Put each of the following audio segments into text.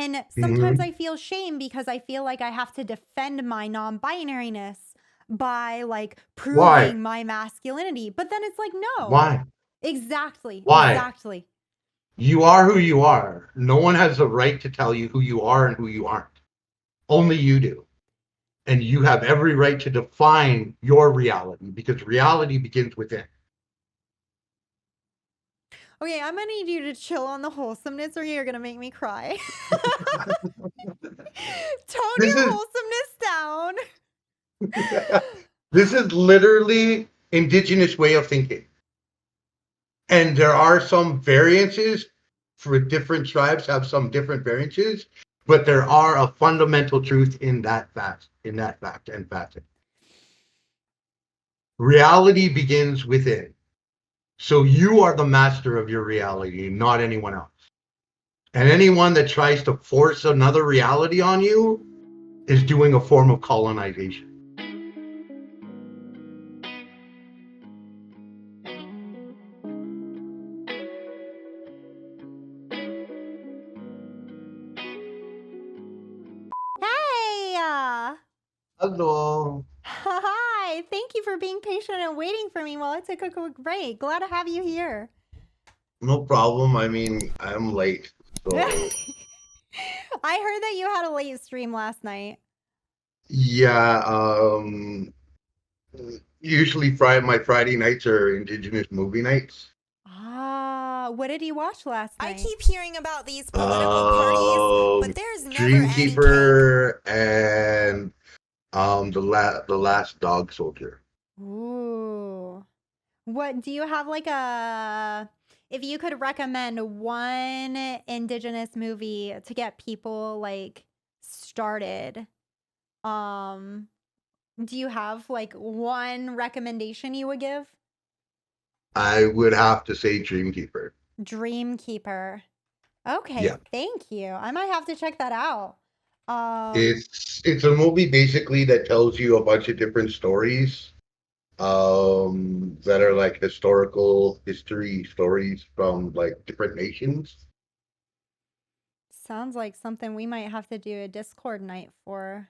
And sometimes Hmm. I feel shame because I feel like I have to defend my non-binariness by like Why? proving my masculinity. But then it's like, no. Why? Exactly. Why? Exactly. You are who you are. No one has the right to tell you who you are and who you aren't. Only you do. And you have every right to define your reality because reality begins within. Okay, I'm gonna need you to chill on the wholesomeness or you're gonna make me cry. Tone This your is wholesomeness down. this is literally indigenous way of thinking. And there are some variances for different tribes have some different variances, but there are a fundamental truth in that fact and facet. Reality begins within. So you are the master of your reality, not anyone else. And anyone that tries to force another reality on you is doing a form of colonization. Hey! Hello. Hi! Thank you for being patient and waiting for me while I took a quick break. Glad to have you here. No problem. I mean, I'm late. So, I heard that you had a late stream last night. yeah, usually my Friday nights are Indigenous movie nights. What did you watch last I night? keep hearing about these political parties, but there's never any cake. Dreamkeeper and the last dog soldier. Ooh. What do you have like a if you could recommend one indigenous movie to get people like started, um do you have like one recommendation you would give? I would have to say Dreamkeeper. Dreamkeeper. Okay, Yeah. thank you. I might have to check that out. Um It's a movie basically that tells you a bunch of different stories that are like history stories from like different nations. Sounds like something we might have to do a Discord night for.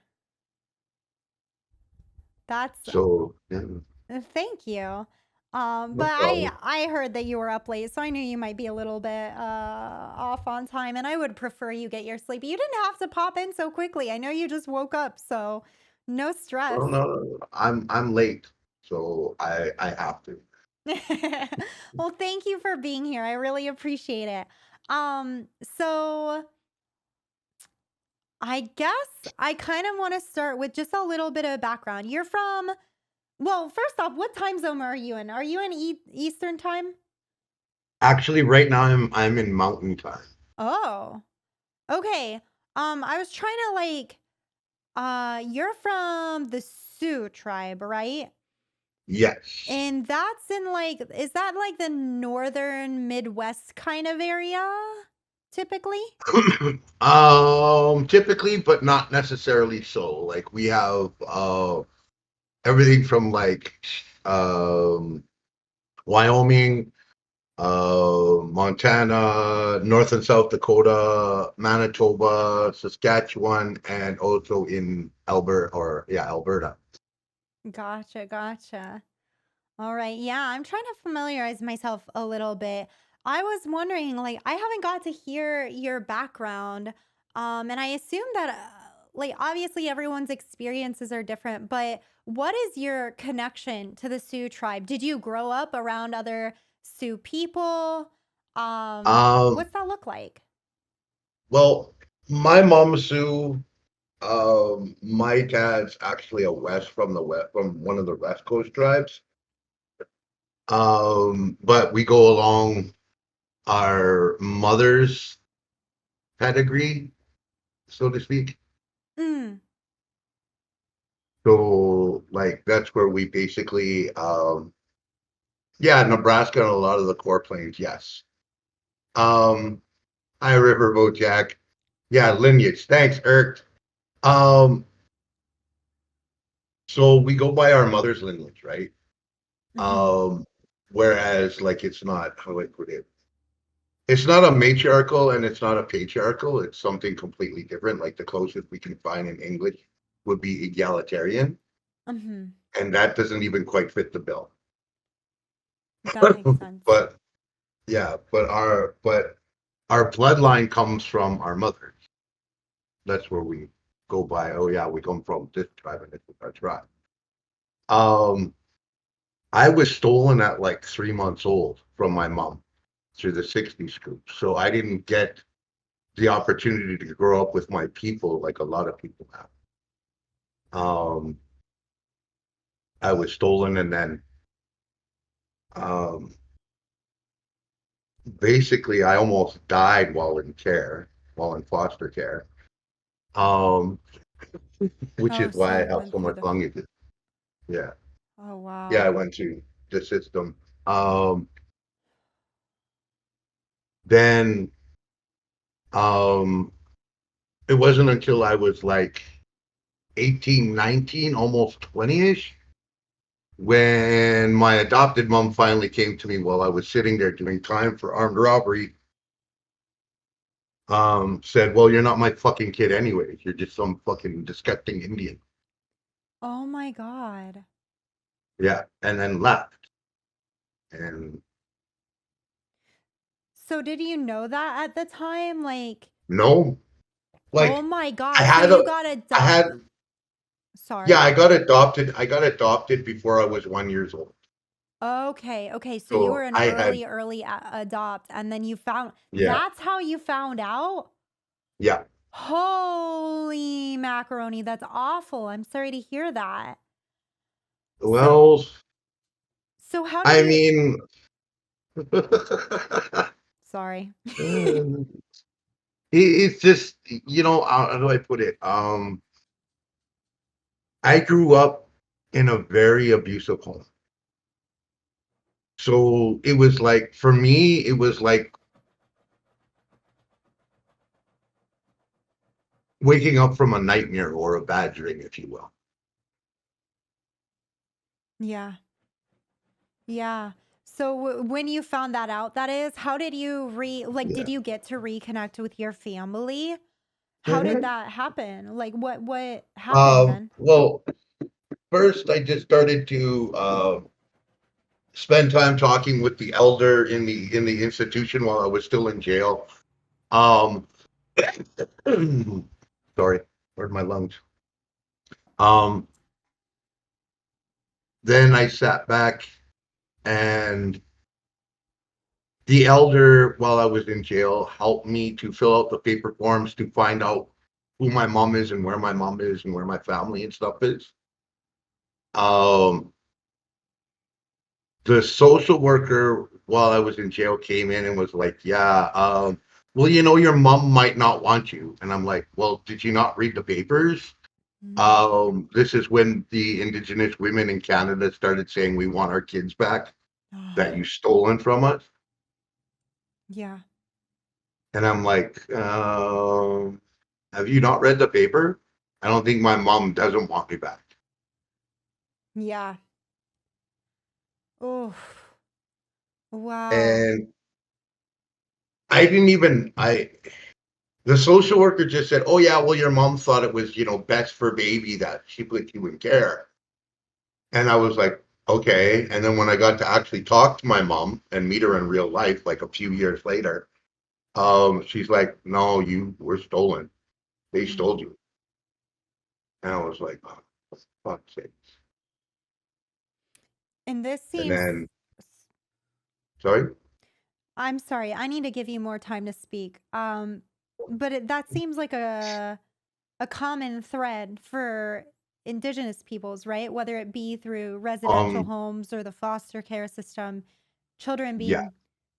That's So yeah, Thank you. no But I problem. I heard that you were up late, so I knew you might be a little bit off on time, and I would prefer you get your sleep. You didn't have to pop in so quickly. I know you just woke up, so no stress. Well, no, I'm late, so I have to. Well, thank you for being here. I really appreciate it. So I guess I kind of want to start with just a little bit of background. You're from, well, first off, what time zone are you in? Are you in Eastern time? Actually, right now I'm in Mountain Time. Oh, okay. I was trying to like, you're from the Sioux tribe, right? Yes. And that's in like, is that like the northern Midwest kind of area typically? Typically, but not necessarily so. Like we have everything from like Wyoming, Montana, North and South Dakota, Manitoba, Saskatchewan, and also in Alberta. Gotcha, gotcha. All right. Yeah, I'm trying to familiarize myself a little bit. I was wondering, like, I haven't got to hear your background. And I assume that, like, obviously everyone's experiences are different, but what is your connection to the Sioux tribe? Did you grow up around other Sioux people? Um, What's that look like? well, my mom Sue, my dad's actually a west from the west from one of the West Coast tribes. But we go along our mother's pedigree, so to speak. Mm, So like that's where we basically yeah, Nebraska and a lot of the core plains, yes. Um High Riverboat Jack. Yeah, lineage. Thanks, Eric. Um so we go by our mother's lineage, right? mm-hmm. Um whereas like it's not how I put it. It's not a matriarchal and it's not a patriarchal. It's something completely different. Like the closest we can find in English would be egalitarian, Mm-hmm. and that doesn't even quite fit the bill. That makes sense. But yeah, but our bloodline comes from our mothers. That's where we go by. Oh yeah, we come from this tribe and this is our tribe. Um, I was stolen at like 3 months old from my mom through the '60s scoop, so I didn't get the opportunity to grow up with my people like a lot of people have. Um, I was stolen, and then um, basically I almost died while in care, while in foster care. Um, which Oh, is so why I you have went so through much the. lung. Yeah, Oh, yeah, I wow. went to the system. Um, then um, it wasn't until I was like 18, 19, almost 20-ish, when my adopted mom finally came to me while I was sitting there doing time for armed robbery. Said, "Well, you're not my fucking kid anyway. You're just some fucking disgusting Indian." Oh my God. Yeah, and then left. And So did you know that at the time? Like, no, oh like my I God. So had you a, got I had, yeah, Sorry. I got adopted. I got adopted before I was 1 years old. Okay. Okay. So you were So an I had, early adopt, and then you found. yeah, That's how you found out? yeah. Holy macaroni. That's awful. I'm sorry to hear that. So, Well, so how did I you. mean, Sorry. it's just, how do I put it? I grew up in a very abusive home. So it was like, for me, it was like waking up from a nightmare or a bad dream, if you will. Yeah. Yeah. So when you found that out, that is, how did you Yeah. did you get to reconnect with your family? How did Mhm. that happen? Like what happened then? Well, first I just started to spend time talking with the elder in the institution while I was still in jail. Um, sorry, pardon my lungs. Um, then I sat back, and the elder, while I was in jail, helped me to fill out the paper forms to find out who my mom is and where my mom is and where my family and stuff is. Um, the social worker, while I was in jail, came in and was like, "Yeah, well, your mom might not want you." And I'm like, "Well, did you not read the papers?" Mm. This is when the Indigenous women in Canada started saying, "We want our kids back that you stolen from us." Yeah. And I'm like, "Have you not read the paper? I don't think my mom doesn't want me back." Yeah. Oh, wow. And I didn't even, the social worker just said, "Oh yeah, well your mom thought it was, best for baby that she put you in care." And I was like, "Okay." And then when I got to actually talk to my mom and meet her in real life, like a few years later, she's like, "No, you were stolen. They Mm. stole you." And I was like, "Oh, for fuck's sake." And this And seems. then, sorry. I'm sorry. I need to give you more time to speak. But that seems like a common thread for Indigenous peoples, right? Whether it be through residential Um, homes or the foster care system, children yeah, being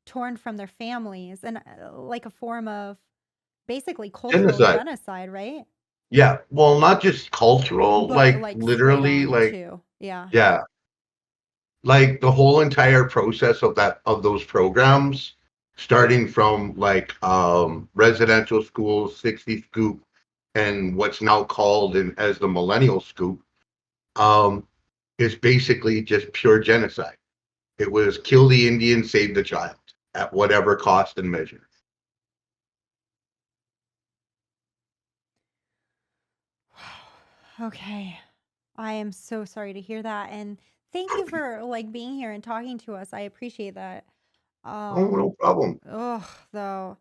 torn from their families, and like a form of basically cultural genocide. genocide, right? Yeah, well, not just cultural, But like like straight literally, on like, too. Yeah. yeah, like the whole entire process of those programs, starting from like residential schools, 60 scoop, and what's now called as the millennial scoop, um, is basically just pure genocide. It was kill the Indian, save the child. at whatever cost and measure. Okay. I am so sorry to hear that. And thank you for like being here and talking to us. I appreciate that. Oh, no problem. Oh, though.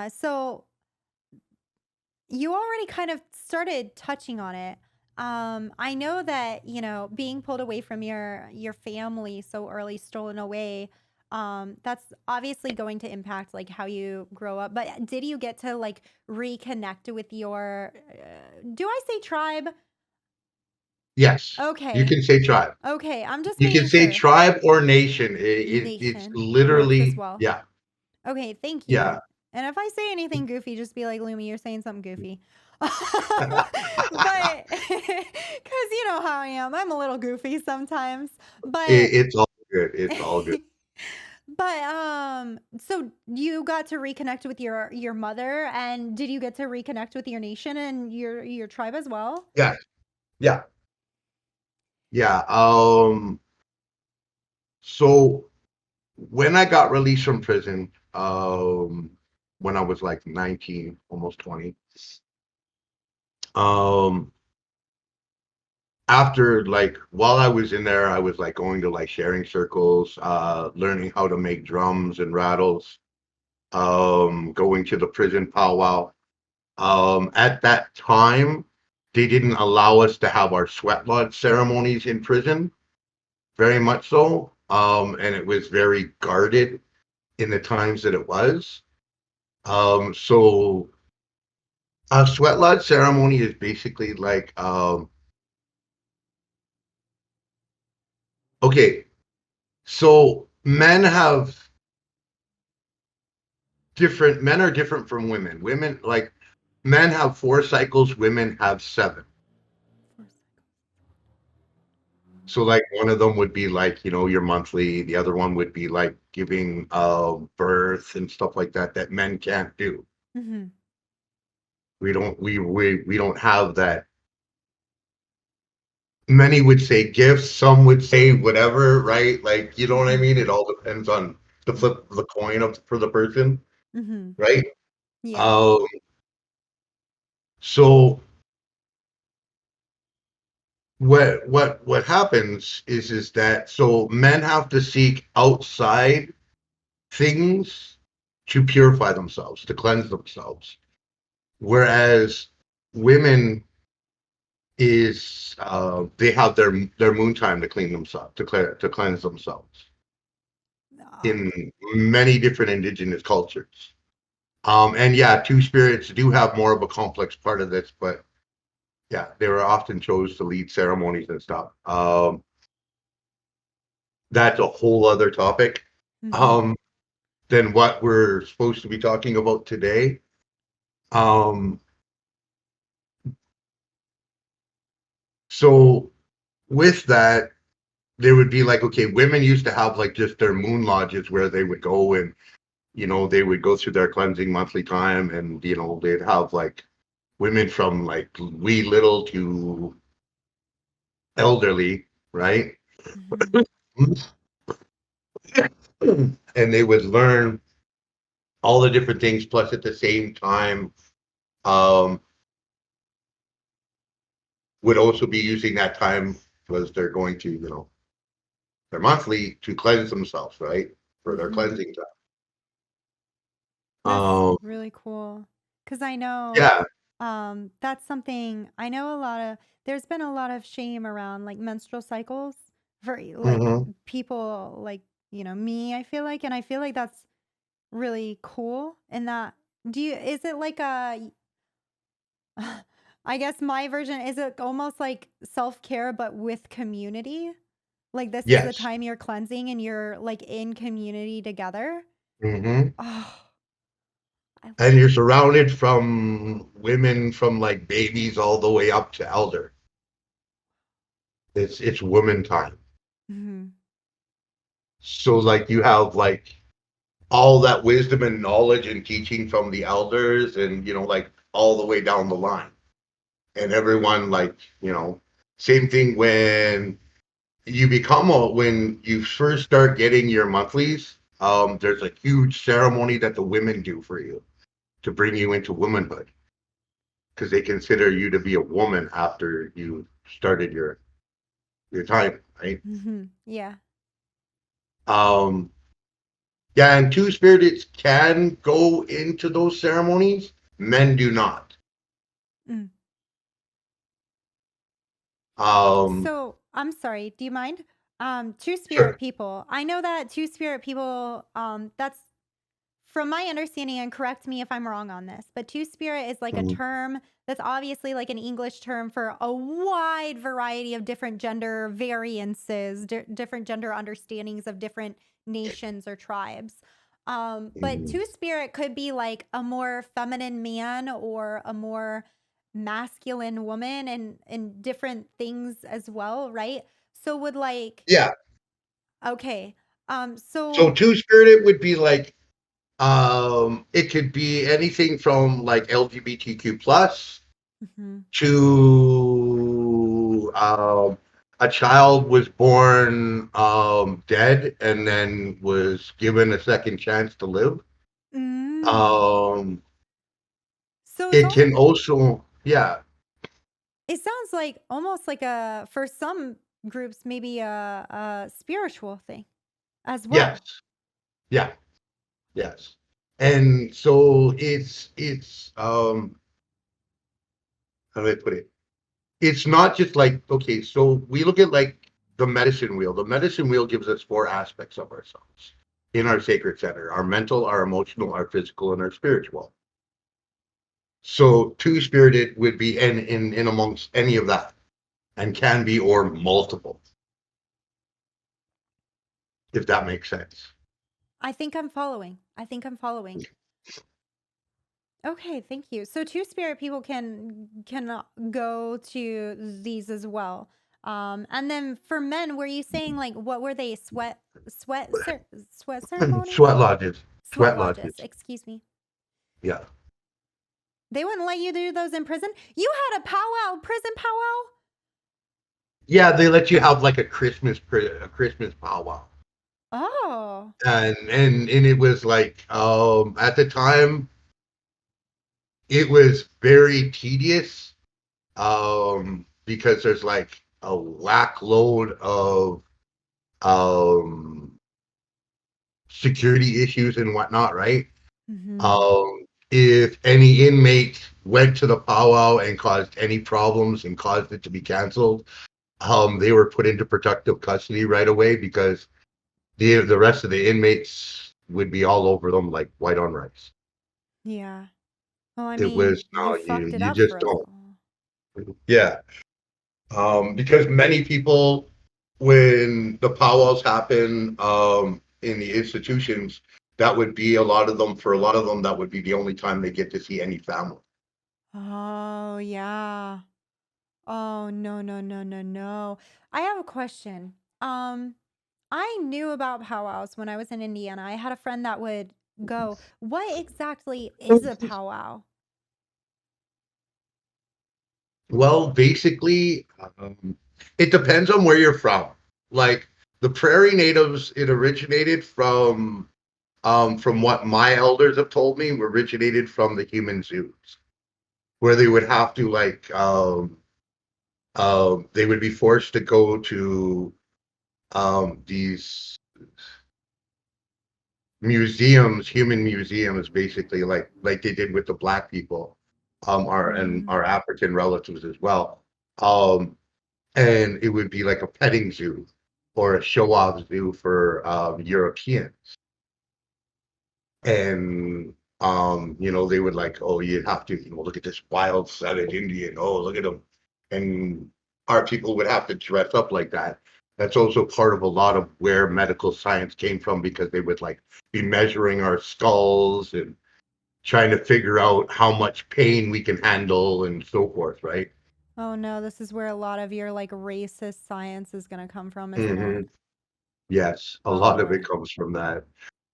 So you already kind of started touching on it. I know that, being pulled away from your family so early, stolen away, that's obviously going to impact like how you grow up. But did you get to like reconnect with your do I say tribe? Yes, you Okay. can say tribe. Okay, I'm just You can making say sure. tribe or nation. It's Nation works as literally, well. yeah, Okay, thank yeah. you. And if I say anything goofy, just be like, Lumi, you're saying something goofy. But, because you know how I am, I'm a little goofy sometimes. But, It's all good. It's all good. so you got to reconnect with your mother, and did you get to reconnect with your nation and your tribe as well? Yeah, yeah, yeah. So when I got released from prison, when I was like 19, almost 20, um, after like while I was in there, I was like going to like sharing circles, learning how to make drums and rattles, going to the prison powwow. At that time, they didn't allow us to have our sweat lodge ceremonies in prison, very much so. And it was very guarded in the times that it was. So a sweat lodge ceremony is basically like, okay, so men are different from women. Women, like, men have 4 cycles, women have 7. So like one of them would be like, your monthly, the other one would be like giving birth and stuff like that that men can't do. Mm-hmm. We don't have that. Many would say gifts, some would say whatever, right? Like, you know what I Mm-hmm. mean? It all depends on the flip of the coin for the person, Mm-hmm. right? Yeah. Um, so what happens is that so men have to seek outside things to purify themselves, to cleanse themselves. Whereas women is they have their moon time to clean themselves, to cleanse themselves Ah. in many different indigenous cultures. And yeah, two spirits do have more of a complex part of this, but yeah, they were often chose to lead ceremonies and stuff. That's a whole other topic Mm-hmm. um, than what we're supposed to be talking about today. Um, so with that, there would be like, okay, women used to have like just their moon lodges where they would go and, they would go through their cleansing monthly time and, they'd have like women from like wee little to elderly, right? Mm-hmm. And they would learn all the different things, plus at the same time, um, would also be using that time because they're going to, their monthly to cleanse themselves, right? For their Mm-hmm. cleansing time. That's Um, really cool. Because I know yeah. that's something I know there's been a lot of shame around like menstrual cycles for like Hmm. people like, me, I feel like, and I feel like that's really cool. And that, is it like I guess my version, is it almost like self care, but with community? Like this is the Yes. time you're cleansing and you're like in community together. Hmm. Oh, I And you're surrounded from women from like babies all the way up to elder. It's woman time. Mhm. So like you have like all that wisdom and knowledge and teaching from the elders and like all the way down the line. And everyone like, same thing when you first start getting your monthlies, there's a huge ceremony that the women do for you to bring you into womanhood, because they consider you to be a woman after you started your time, right? Yeah. Um, yeah, and two-spirited can go into those ceremonies. Men do not. Mm. Um, So I'm sorry. Do you mind? Two spirit sure. people. I know that two spirit people. That's from my understanding, and correct me if I'm wrong on this, but two spirit is like a Mhm. term that's obviously like an English term for a wide variety of different gender variances, different gender understandings of different nations or tribes. But Mhm. two spirit could be like a more feminine man or a more masculine woman and different things as well, right? So would like Yeah. okay. So So two-spirited would be like, it could be anything from like LGBTQ plus mhm. to a child was born dead and then was given a second chance to live. Mm. Um, So it's it all can also, yeah, it sounds like almost like a for some groups maybe a spiritual thing as yes, well. yeah, yes. And so it's how do I put it? It's not just like, okay, so we look at like the medicine wheel. The medicine wheel gives us four aspects of ourselves in our sacred center: our mental, our emotional, our physical, and our spiritual. So two-spirited would be in amongst any of that, and can be, or multiple, if that makes sense. I think I'm following. I think I'm following. Okay, thank you. So two spirit people can go to these as well. And then for men, were you saying like what were they sweat ceremonies? Sweat lodges. Sweat Sweat lodges, lodges. excuse me. Yeah. They wouldn't let you do those in prison? You had a powwow, prison powwow? Yeah, they let you have like a Christmas powwow. Oh. And it was like, at the time it was very tedious, because there's like a whack load of um security issues and whatnot, right? Mhm. If any inmate went to the powwow and caused any problems and caused it to be canceled, they were put into protective custody right away, because the rest of the inmates would be all over them like white on rice. Yeah. Well, I It mean, was you no, you fucked it you up for just us don't. all. Yeah. Because many people, when the powwows happen, in the institutions, that would be a lot of them. For a lot of them, that would be the only time they get to see any family. Oh, yeah. Oh, no, no, no, no, no. I have a question. Um, I knew about powwows when I was in Indiana. I had a friend that would go. What exactly is a powwow? Well, basically, it depends on where you're from. Like the prairie natives, it originated from what my elders have told me, originated from the human zoos, where they would have to like, they would be forced to go to these museums, human museums, basically, like they did with the black people, Mm. our African relatives as well. Um, and it would be like a petting zoo or a show-off zoo for Europeans. And they would like, oh, you have to, look at this wild savage Indian. Oh, look at him. And our people would have to dress up like that. That's also part of a lot of where medical science came from, because they would like be measuring our skulls and trying to figure out how much pain we can handle and so forth, right? Oh no, this is where a lot of your like racist science is gonna come from, isn't Hmm. it? Yes, a Oh lot of it boy. comes from that.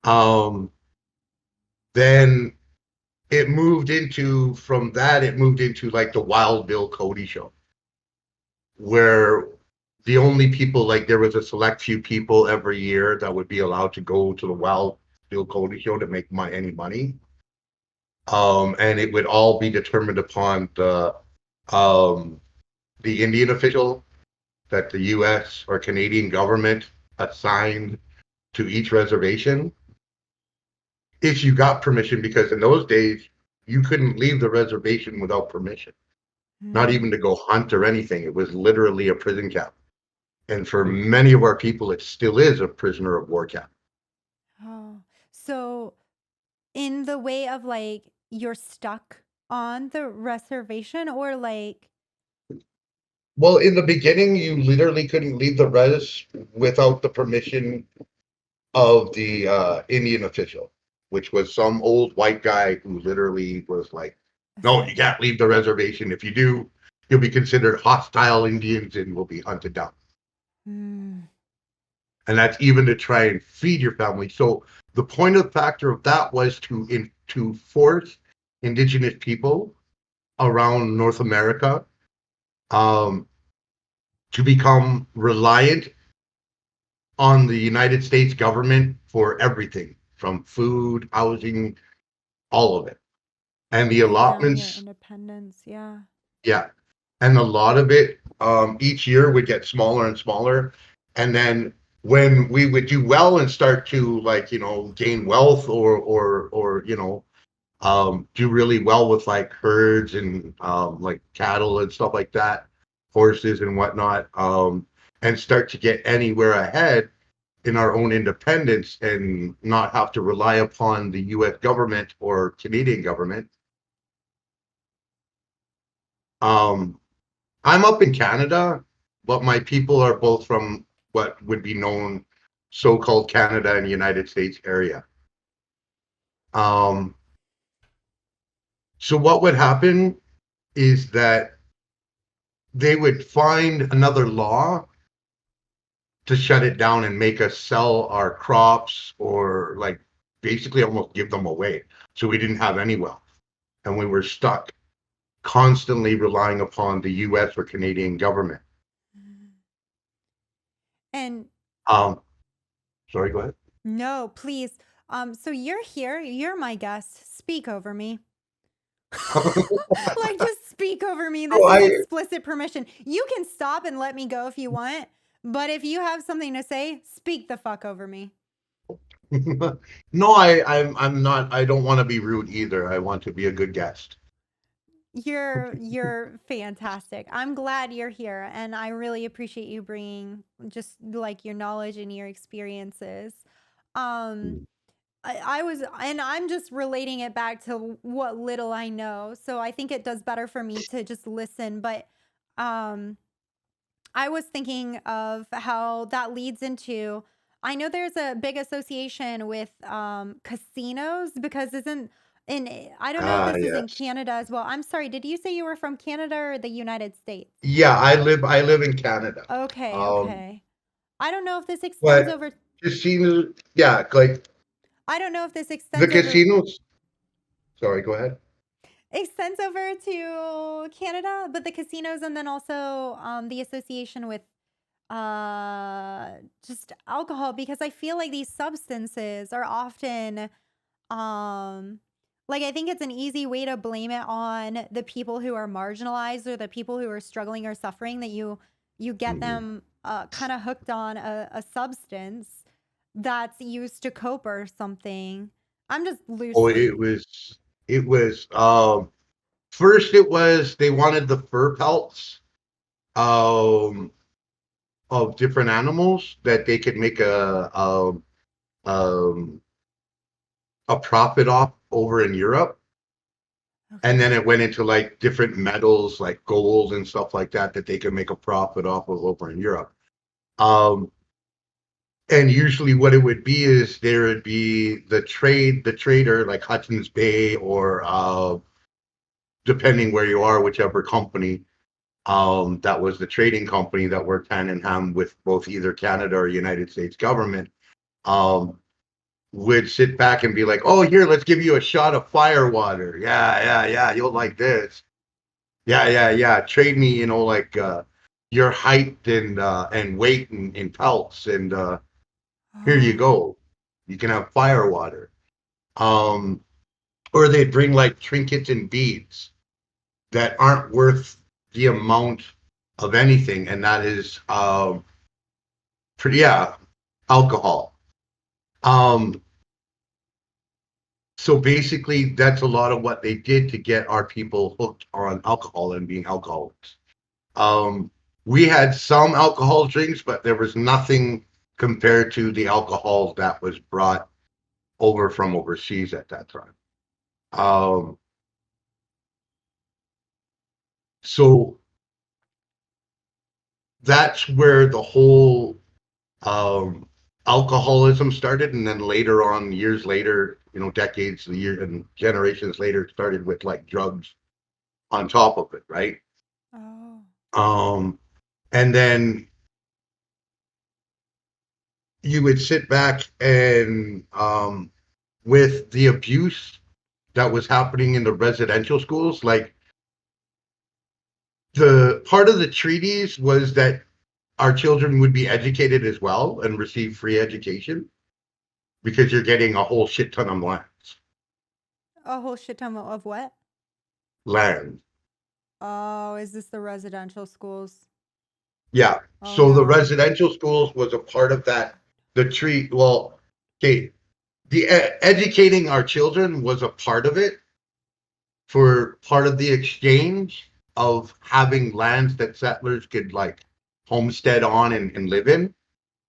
Um, then from that, it moved into like the Wild Bill Cody show, where the only people, like there was a select few people every year that would be allowed to go to the steal Cody to make any money. And it would all be determined upon um, the Indian official that the U.S. or Canadian government assigned to each reservation if you got permission, because in those days you couldn't leave the reservation without permission, not even to Hmm. go hunt or anything. It was literally a prison camp. And for many of our people, it still is a prisoner of war camp. Oh, so in the way of like you're stuck on the reservation or like, Well, in the beginning, you literally couldn't leave the res without the permission of the Indian official, which was some old white guy who literally was like, no, you can't leave the reservation. If you do, you'll be considered hostile Indians and will be hunted down. mm, And that's even to try and feed your family. So the point of the factor of that was to force Indigenous people around North America um, to become reliant on the United States government for everything from food, housing, all of it. And the lay down your allotments, independence. Yeah. yeah. And a lot of it each year would get smaller and smaller. And then when we would do well and start to like, gain wealth or do really well with like herds and like cattle and stuff like that, horses and whatnot, and start to get anywhere ahead in our own independence and not have to rely upon the US government or Canadian government. Um, I'm up in Canada, but my people are both from what would be known so-called Canada and United States area. Um, so what would happen is that they would find another law to shut it down and make us sell our crops or like basically almost give them away. So we didn't have any wealth and we were stuck constantly relying upon the US or Canadian government. Mm. And Um, sorry, go ahead. no, please. So you're here, you're my guest. Speak over me. Like, just speak over me. This So is I explicit permission. You can stop and let me go if you want, but if you have something to say, speak the fuck over me. no, I'm not. I don't want to be rude either. I want to be a good guest. You're fantastic. I'm glad you're here, and I really appreciate you bringing just like your knowledge and your experiences. Um, I was, and I'm just relating it back to what little I know. So I think it does better for me to just listen. But um, I was thinking of how that leads into. I know there's a big association with casinos because isn't in I don't know if Ah, this is in yes. Canada as well. I'm sorry, did you say you were from Canada or the United States? Yeah, I live in Canada. Okay, Um, okay. I don't know if this extends but over casinos, yeah, like I don't know if this the extends over casinos. Sorry, go ahead. extends over to Canada, but the casinos and then also the association with just alcohol because I feel like these substances are often um like I think it's an easy way to blame it on the people who are marginalized or the people who are struggling or suffering that you get Mhm. them kind of hooked on a substance that's used to cope or something. I'm just Oh, loosely. it was first it was they wanted the fur pelts um of different animals that they could make um a profit off over in Europe. And then Okay. it went into like different metals like gold and stuff like that they could make a profit off of over in Europe. Um and usually what it would be is there would be the trader like Hudson's Bay or depending where you are, whichever company that was the trading company that worked hand in hand with both either Canada or United States government, um, would sit back and be like, "Oh, here, let's give you a shot of fire water. Yeah, yeah, yeah, you'll like this. Yeah, yeah, yeah. Trade me, like your height and weight in pelts, and here you Oh. go." You can have fire water. Or they'd bring like trinkets and beads that aren't worth the amount of anything, and that is pretty alcohol. So basically, that's a lot of what they did to get our people hooked on alcohol and being alcoholics. We had some alcohol drinks, but there was nothing compared to the alcohol that was brought over from overseas at that time. So that's where the whole alcoholism started, and then later on, years later, decades, and generations later, it started with like drugs on top of it, right? Oh. And then you would sit back and with the abuse that was happening in the residential schools, like the part of the treaties was that our children would be educated as well and receive free education because you're getting a whole shit ton of A whole shit ton of what? land. Oh, is this the residential schools? Yeah. Oh So the no. residential schools was a part of that. Well, okay, the educating our children was a part of it, for part of the exchange of having lands that settlers could like homestead on and live in,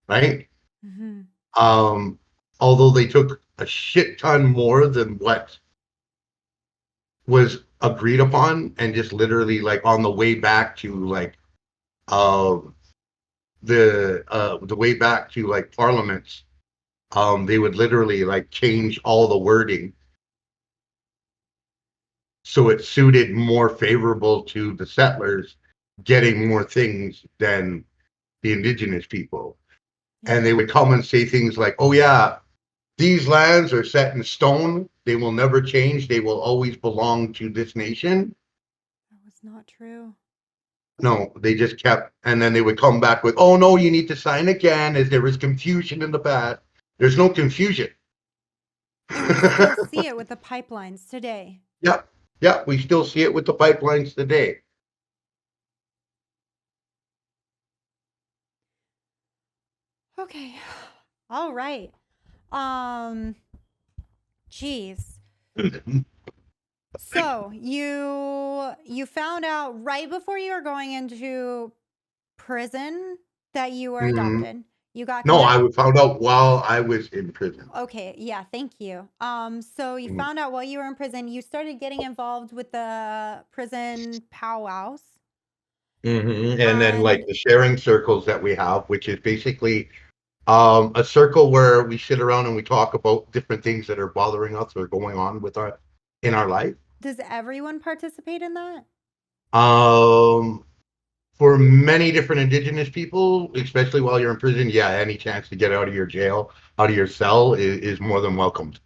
right? Mm-hmm. Although they took a shit ton more than what was agreed upon, and just literally like on the way back to like uh the way back to like parliaments, they would literally like change all the wording so it suited more favorable to the settlers getting more things than the indigenous people. And they would come and say things like, oh yeah, these lands are set in stone, they will never change, they will always belong to this nation. That was not true. No, they just kept, and then they would come back with, oh no, you need to sign again, as there was confusion in the past. There's no confusion. And we still see it with the pipelines today. Yep, we still see it with the pipelines today. Okay. All right. Um, geez. So you found out right before you were going into prison that you were adopted. You got No, connected. I found out while I was in prison. Okay, yeah, thank you. So you Mhm. found out while you were in prison, you started getting involved with the prison powwows. And then like And the sharing circles that we have, which is basically a circle where we sit around and we talk about different things that are bothering us or going on with in our life. does everyone participate in that? Um, for many different indigenous people, especially while you're in prison, yeah, any chance to get out of your jail, out of your cell is more than welcomed.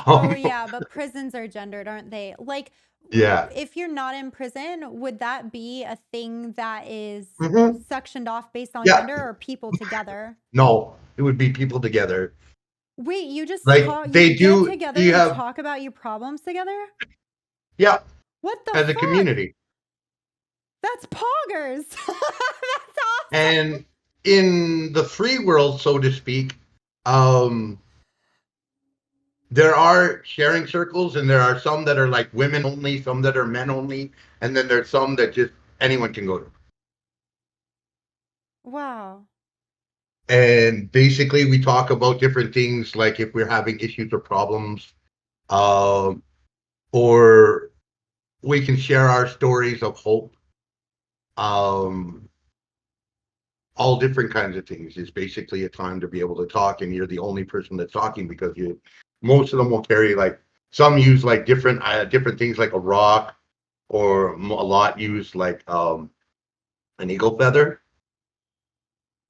Oh Um, yeah, but prisons are gendered, aren't they? Like yeah. if you're not in prison, would that be a thing that is hmm sectioned off based on Yeah. gender or people together? No, it would be people together. Wait, you just Like talk you they get do. together You and have, talk about your problems together? yeah, What the as a fuck? community. That's poggers. That's awesome. And in the free world, so to speak, um, there are sharing circles, and there are some that are like women only, some that are men only, and then there's some that just anyone can go to. Wow. And basically, we talk about different things, like if we're having issues or problems, um, or we can share our stories of hope. Um, all different kinds of things. It's basically a time to be able to talk, and you're the only person that's talking, because most of them will carry like, some use like different things like a rock, or a lot use like an eagle feather,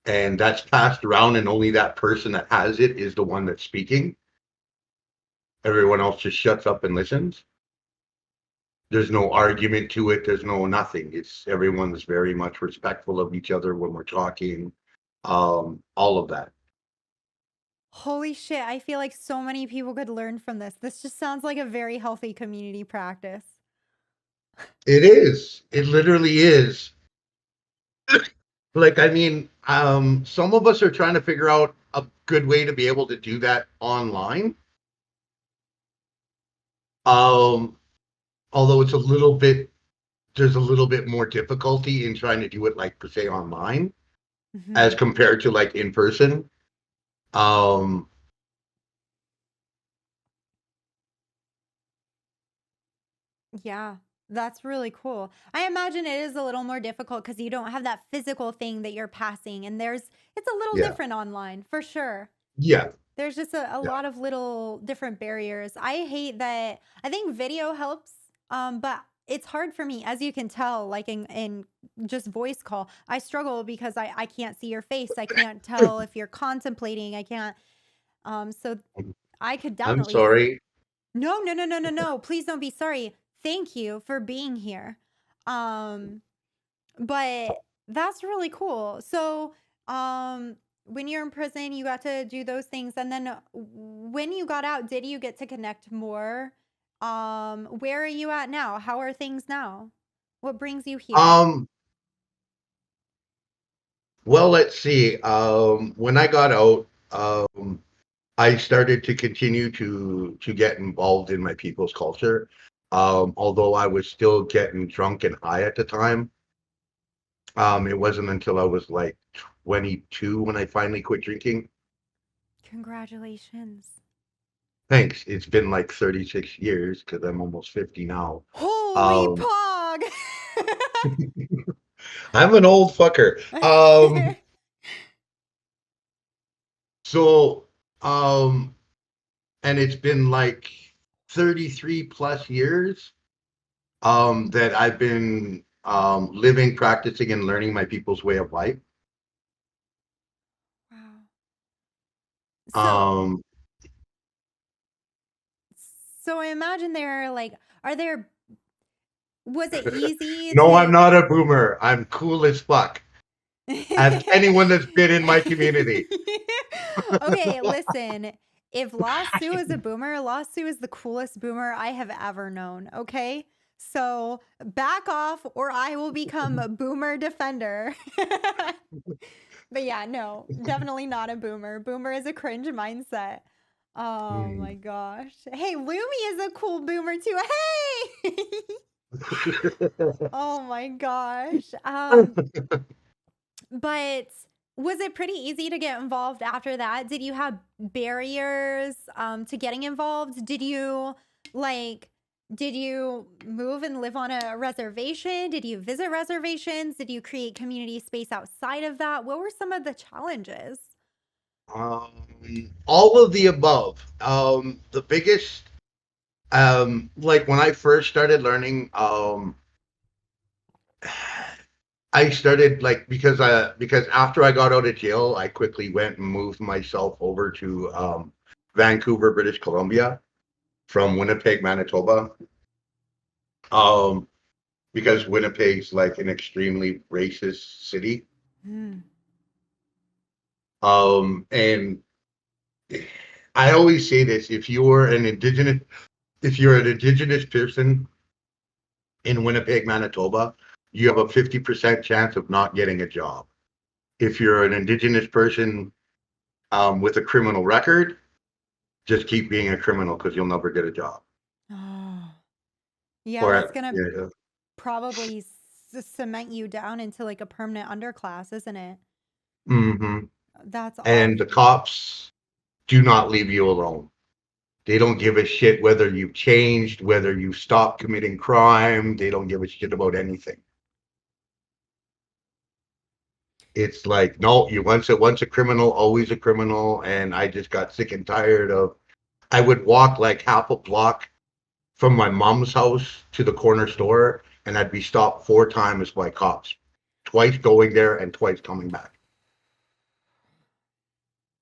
and that's passed around, and only that person that has it is the one that's speaking. Everyone else just shuts up and listens. There's no argument to it. There's no nothing. It's everyone's very much respectful of each other when we're talking. All of that. Holy shit, I feel like so many people could learn from this. This just sounds like a very healthy community practice. It is. It literally is. Like, I mean, some of us are trying to figure out a good way to be able to do that online. Um, Although there's a little bit more difficulty in trying to do it, like, per se, online as Mhm. compared to, like, in person. Um, Yeah, that's really cool. I imagine it is a little more difficult because you don't have that physical thing that you're passing, and it's a little yeah, different online for sure. yeah, There's just a yeah. lot of little different barriers. I hate that. I think video helps, but it's hard for me, as you can tell, like in just voice call. I struggle because I can't see your face. I can't tell if you're contemplating. I can't. So I could I'm definitely. sorry. No, no, no, no, no, no. Please don't be sorry. Thank you for being here. Um, but that's really cool. So, when you're in prison, you got to do those things, and then when you got out, did you get to connect more? Where are you at now? How are things now? What brings you here? Um, well, let's see. When I got out, I started to continue to get involved in my people's culture. Although I was still getting drunk and high at the time. It wasn't until I was like 22 when I finally quit drinking. Congratulations. Thanks. It's been like 36 years because I'm almost 50 now. Holy Um, pog! I'm an old fucker. So, um, and it's been like 33 plus years that I've been living, practicing, and learning my people's way of life. Wow. So, Um, so I imagine there are like, are there, was it easy no, I'm to, not a boomer. I'm cool as fuck. As anyone that's been in my community. okay, listen. If LostSioux is a boomer, LostSioux is the coolest boomer I have ever known. Okay, so back off, or I will become a boomer defender. But yeah, no, definitely not a boomer. Boomer is a cringe mindset. Oh my Hmm. gosh. Hey, Lumi is a cool boomer too. Hey. Oh my gosh. But was it pretty easy to get involved after that? Did you have barriers to getting involved? Like, did you move and live on a reservation? Did you visit reservations? Did you create community space outside of that? What were some of the challenges? All of the above. The biggest, like when I first started learning, I started like because after I got out of jail, I quickly went and moved myself over to Vancouver, British Columbia, from Winnipeg, Manitoba. Um, because Winnipeg's like an extremely racist city. Hmm. And I always say this: if you're an indigenous person in Winnipeg, Manitoba, you have a 50% chance of not getting a job. If you're an indigenous person with a criminal record, just keep being a criminal because you'll never get a job. Oh, yeah, that's Or gonna yeah, probably cement you down into like a permanent underclass, isn't it? mm-hmm. That's And the awful. cops do not leave you alone. They don't give a shit whether you've changed, whether you stopped committing crime. They don't give a shit about anything. It's like, no, you once a criminal, always a criminal. And I just got sick and tired of. I would walk like half a block from my mom's house to the corner store, and I'd be stopped 4 times by cops, twice going there and twice coming back.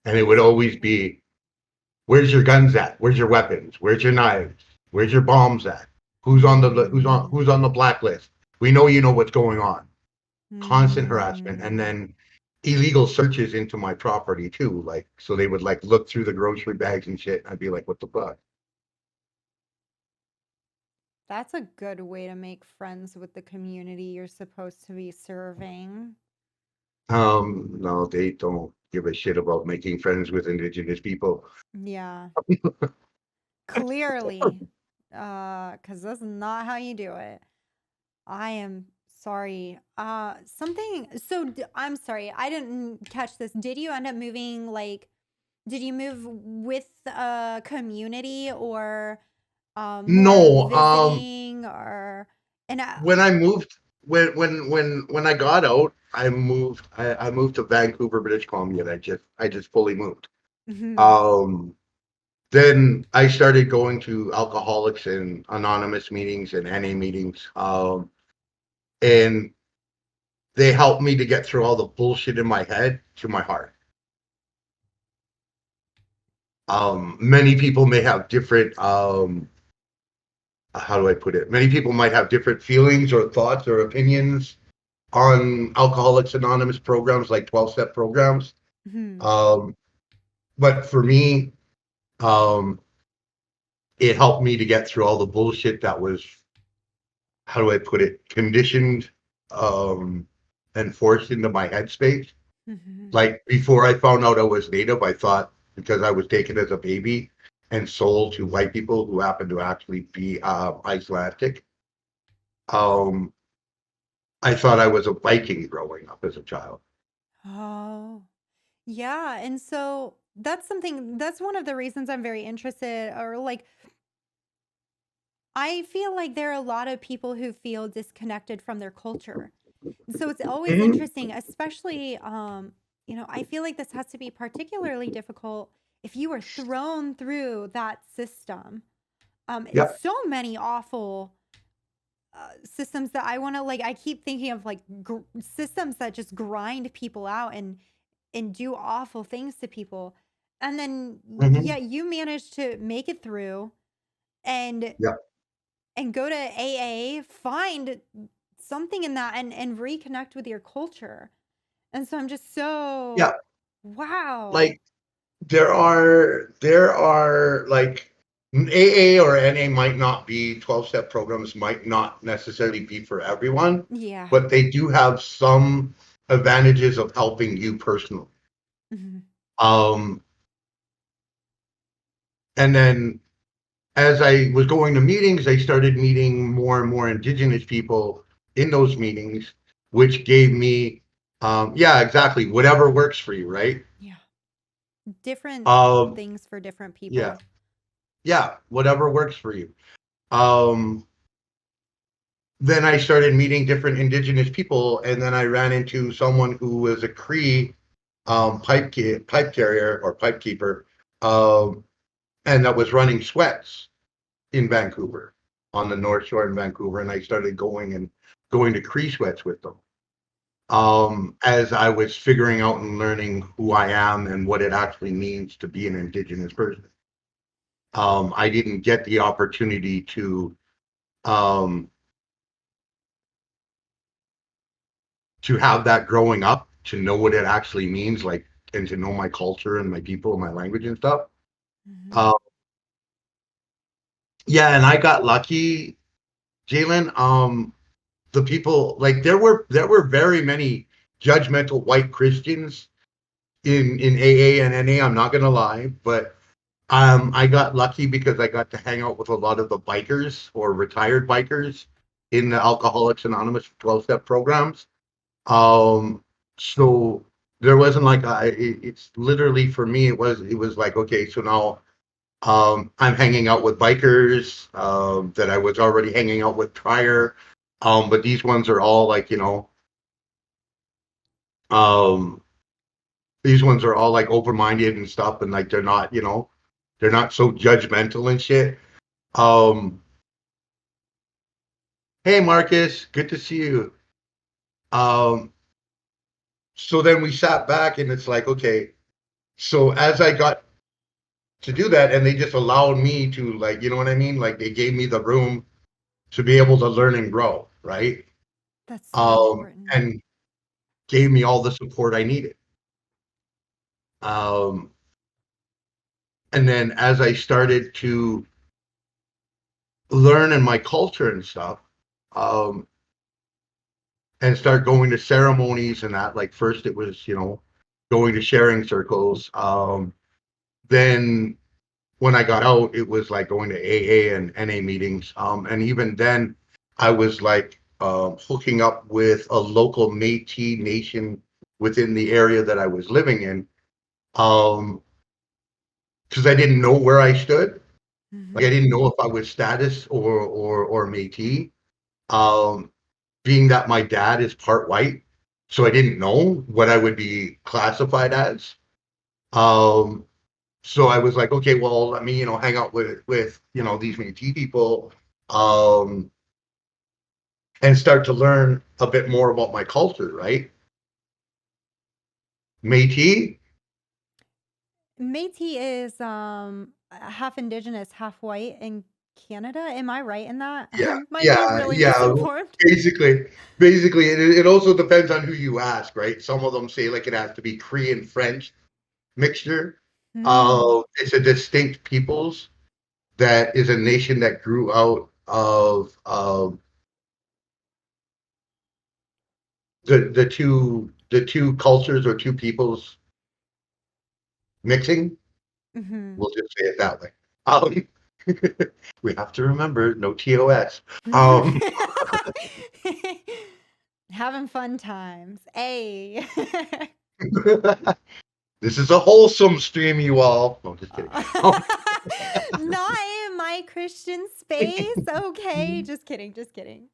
And it would That's always awful. be, "Where's your guns at? Where's your weapons? Where's your knives? Where's your bombs at? Mm. Who's on the blacklist? We know you know what's going on." Constant harassment, and Mm. then illegal searches into my property too. Like, so they would like look through the grocery bags and shit. I'd be like, what the fuck? That's a good way to make friends with the community you're supposed to be serving. No, they don't give a shit about making friends with Indigenous people. Yeah, clearly. 'Cause that's not how you do it. I am sorry. I'm sorry. I didn't catch this. Did you end up moving did you move with a community or more No, visiting or and when I moved, when I got out, I moved to Vancouver, British Columbia. And I just fully moved. mhm, Um, then I started going to Alcoholics and Anonymous meetings and NA meetings. And they helped me to get through all the bullshit in my head to my heart. Many people may have different, how do I put it? Many people might have different feelings or thoughts or opinions on Alcoholics Anonymous programs like 12-step programs. mhm, Um, but for me, um, it helped me to get through all the bullshit that was, how do I put it, conditioned um, and forced into my headspace. mhm. Like before I found out I was Native, I thought because I was taken as a baby and sold to white people who happened to actually be Icelandic, um, I thought I was a Viking growing up as a child. Oh. Yeah, and so that's one of the reasons I'm very interested or I feel like there are a lot of people who feel disconnected from their culture. So it's always Mhm. interesting, especially I feel like this has to be particularly difficult if you were thrown through that system. It's Yep. so many awful systems that I want to I keep thinking of systems that just grind people out and do awful things to people. And then Hmm. yeah, you managed to make it through and Yep. go to AA, find something in that and reconnect with your culture. And so I'm just Yeah. so wow. Like there are like AA or NA might not be 12-step programs, might not necessarily be for everyone, Yeah. but they do have some advantages of helping you personally. Mhm. Um, and then as I was going to meetings, I started meeting more and more Indigenous people in those meetings, which gave me, yeah, exactly, whatever works for you, right? Yeah. Different Um, things for different yeah, people. yeah, whatever works for you. Um, then I started meeting different Indigenous people, and then I ran into someone who was a Cree pipe carrier or pipe keeper, um, and that was running sweats in Vancouver, on the North Shore in Vancouver, and I started going to Cree sweats with them. As I was figuring out and learning who I am and what it actually means to be an Indigenous person. I didn't get the opportunity um, to have that growing up, to know what it actually means, like, and to know my culture and my people and my language and stuff. Mhm. Uh, yeah, and I got lucky, Jalen. The people like there were very many judgmental white Christians in AA and NA. I'm not gonna lie, but I got lucky because I got to hang out with a lot of the bikers or retired bikers in the Alcoholics Anonymous 12-step programs. Um, so there wasn't like it's literally for me it was like okay, so now I'm hanging out with bikers that I was already hanging out with prior. But these ones are all like, um, these ones are all like open-minded and stuff, and like they're not so judgmental and shit. Um, hey Marcus, good to see you. Um, so then we sat back and it's like, okay, so as I got to do that, and they just allowed me to like, you know what I mean? Like they gave me the room to be able to learn and grow, right? That's so important. And gave me all the support I needed. And then as I started to learn in my culture and stuff, um, and start going to ceremonies and that, like first it was, going to sharing circles. Then when I got out, it was like going to AA and NA meetings. And even then I was like hooking up with a local Métis nation within the area that I was living in. Because I didn't know where I stood. Like I didn't know if I was status or Métis. Being that my dad is part white, so I didn't know what I would be classified as. Um, so I was like, okay, well, let me, hang out with these Métis people, and start to learn a bit more about my culture, right? Métis, Métis is half indigenous, half white in Canada. Am I right in that? yeah, I might be yeah, really yeah. misinformed. Basically, it also depends on who you ask, right? Some of them say like it has to be Korean French mixture. Hmm. It's a distinct peoples that is a nation that grew out of the two cultures or two peoples mixing. Hmm. We'll just say it that way. Um, we have to remember no TOS. Um, Having fun times. Hey. this is a wholesome stream, you all. No, just kidding. Not in my Christian space. Okay, just kidding, just kidding.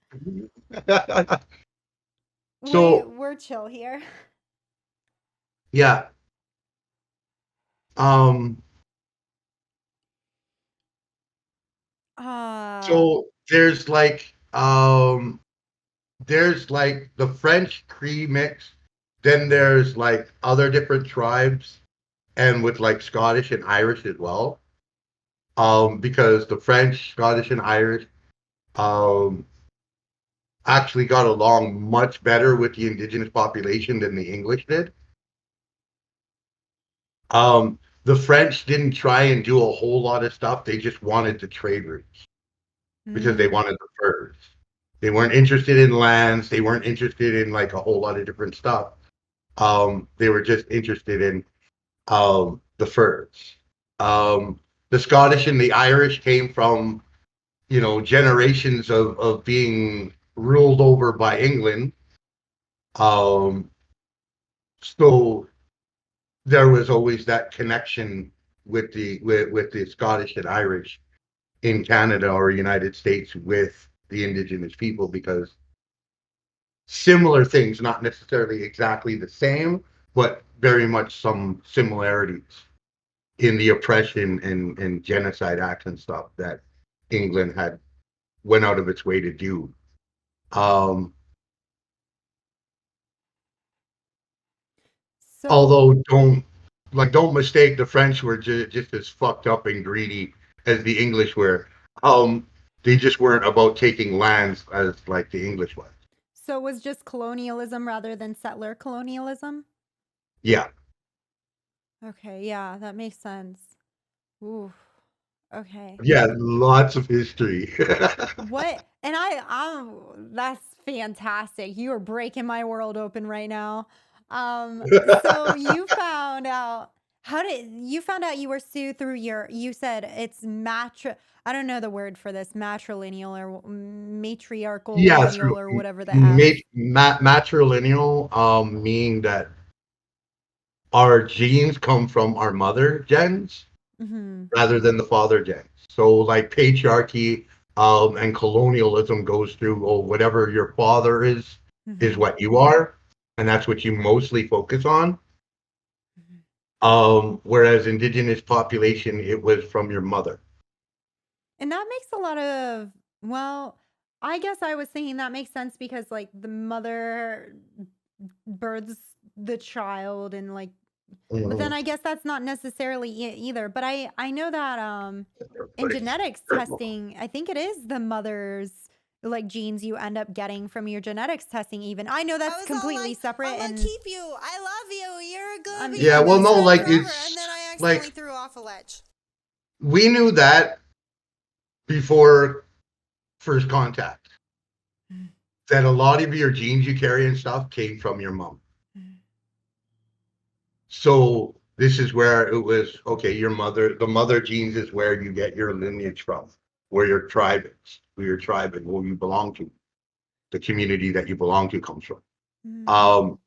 So We're chill here. yeah. Um, Uh, so there's like the French Cree mix, then there's like other different tribes, and with like Scottish and Irish as well. Because the French, Scottish, and Irish um, actually got along much better with the indigenous population than the English did. The French didn't try and do a whole lot of stuff. They just wanted the trade routes because they mm, wanted the furs. They weren't interested in lands. They weren't interested in like a whole lot of different stuff. They were just interested in the furs. The Scottish and the Irish came from generations of being ruled over by England. Um, so there was always that connection with the Scottish and Irish in Canada or United States with the Indigenous people because similar things, not necessarily exactly the same, but very much some similarities in the oppression and genocide acts and stuff that England had went out of its way to do. Um, so, Although don't mistake, the French were just as fucked up and greedy as the English were. Um, they just weren't about taking lands as like the English was. so was just colonialism rather than settler colonialism? Yeah, Okay, yeah, that makes sense. Ooh, okay. yeah, lots of history. What? And that's fantastic. You are breaking my world open right now. So you found out how did you found out you were Sioux through you said it's I don't know the word for this, matrilineal or matriarchal Yeah, lineal through or whatever the F. matrilineal, meaning that our genes come from our mother gens Mm-hmm. rather than the father gens. So like patriarchy and colonialism goes through, oh, whatever your father is Mm-hmm. what you are, and that's what you mostly focus on. Mm-hmm. Whereas indigenous population, it was from your mother. And that makes a lot of, well, I guess I was thinking that makes sense because like the mother births the child and like, but then Mhm. I guess that's not necessarily either. But I know that in genetics testing, I think it is the mother's like genes you end up getting from your genetics testing even. I know that's completely separate. I'm gonna And keep you. I love you. You're gonna be Yeah, my well, best no, friend like forever. And then it's I accidentally like threw off a ledge. we knew that before first contact that a lot of your genes you carry and stuff came from your mom. So this is where it was okay. Your mother, the mother genes is where you get your lineage from, where your tribe is, where your tribe and who you belong to, the community that you belong to comes from. Um,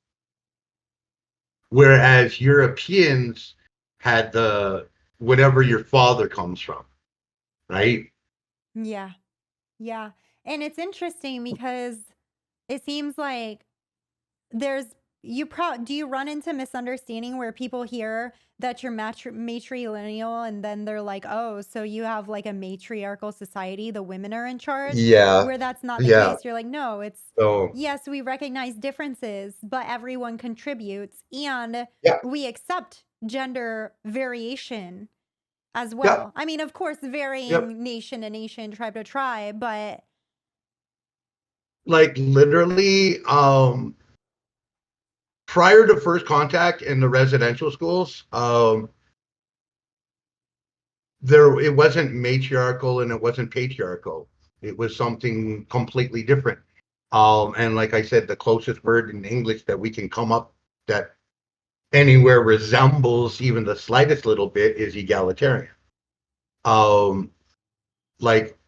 whereas Europeans had the whatever your father comes from, right? yeah. Yeah. And it's interesting because it seems like there's do you run into misunderstanding where people hear that you're matrilineal and then they're like, oh, so you have like a matriarchal society, the women are in charge, Yeah, where that's not the yeah. case. You're like, no, it's So yes, we recognize differences, but everyone contributes and yeah, we accept gender variation as yeah, well. I mean, of course, yep. varying nation to nation, tribe to tribe, but Like literally, prior to first contact in the residential schools, there it wasn't matriarchal and it wasn't patriarchal. It was something completely different. And like I said, the closest word in English that we can come up that anywhere resembles even the slightest little bit is egalitarian. Um, like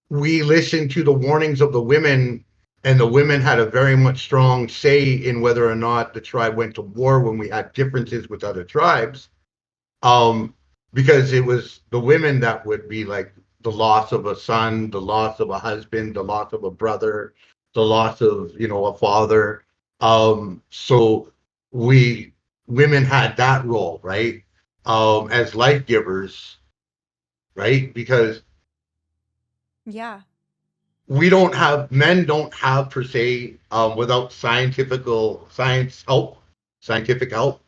we listened to the warnings of the women, and the women had a very much strong say in whether or not the tribe went to war when we had differences with other tribes. Um, because it was the women that would be like the loss of a son, the loss of a husband, the loss of a brother, the loss of a father. So we women had that role, right? As life givers, right? Because yeah. men don't have per se without scientific help,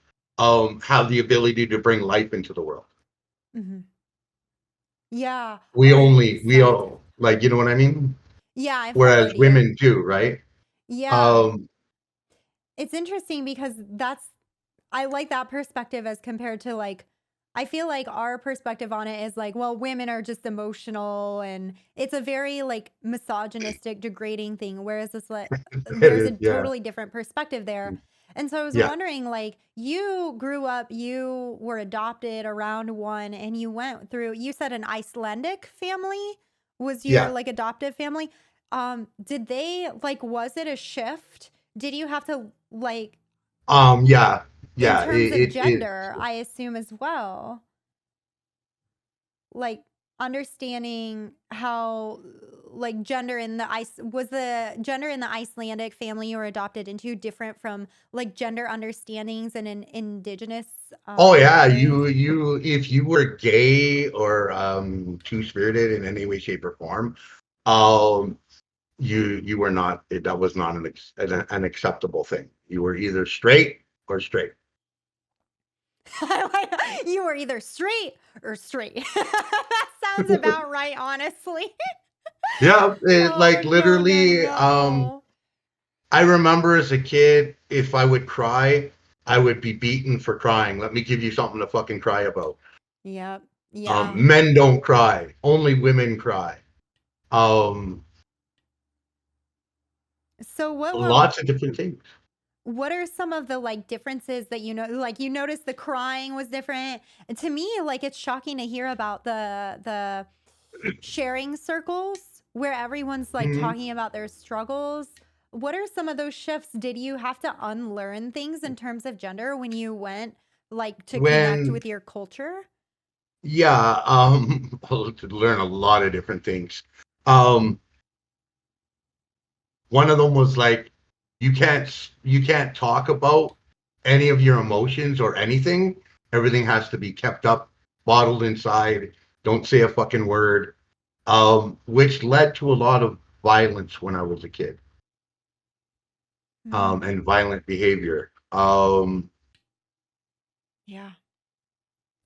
have the ability to bring life into the world. Hmm. Yeah. We Scientific. all like, you know what I mean? Yeah, I Whereas followed you. women do, right? Yeah. Um, It's interesting because I like that perspective as compared to like, I feel like our perspective on it is like, well, women are just emotional and it's a very like misogynistic, degrading thing. Whereas it's like, there's a yeah, totally different perspective there. And so I was yeah, wondering, like, you grew up, you were adopted around one, and you went through, you said an Icelandic family was your yeah. like adoptive family. Did they like, was it a shift? Did you have to like Yeah, in yeah. terms of It gender, I assume as well, like understanding how like gender in the ice was the gender in the Icelandic family you were adopted into different from like gender understandings in an indigenous oh yeah, areas? if you were gay or two spirited in any way, shape, or form, um, you were not. That was not an acceptable thing. You were either straight or straight. You were either straight or straight. That sounds about right, honestly. Yeah, like Oh no, no, literally. no. I remember as a kid, if I would cry, I would be beaten for crying. Let me give you something to fucking cry about. Yep. Yeah. Men don't cry. Only women cry. Um, So lots of different things. what are some of the like differences that you know, like you noticed the crying was different? And to me, like it's shocking to hear about the sharing circles where everyone's like Mhm. talking about their struggles. What are some of those shifts? Did you have to unlearn things in terms of gender when you went like to connect When, with your culture? yeah, to learn a lot of different things. Um, One of them was like, you can't talk about any of your emotions or anything. Everything has to be kept up, bottled inside. Don't say a fucking word. Which led to a lot of violence when I was a kid, Mm, and violent behavior. yeah.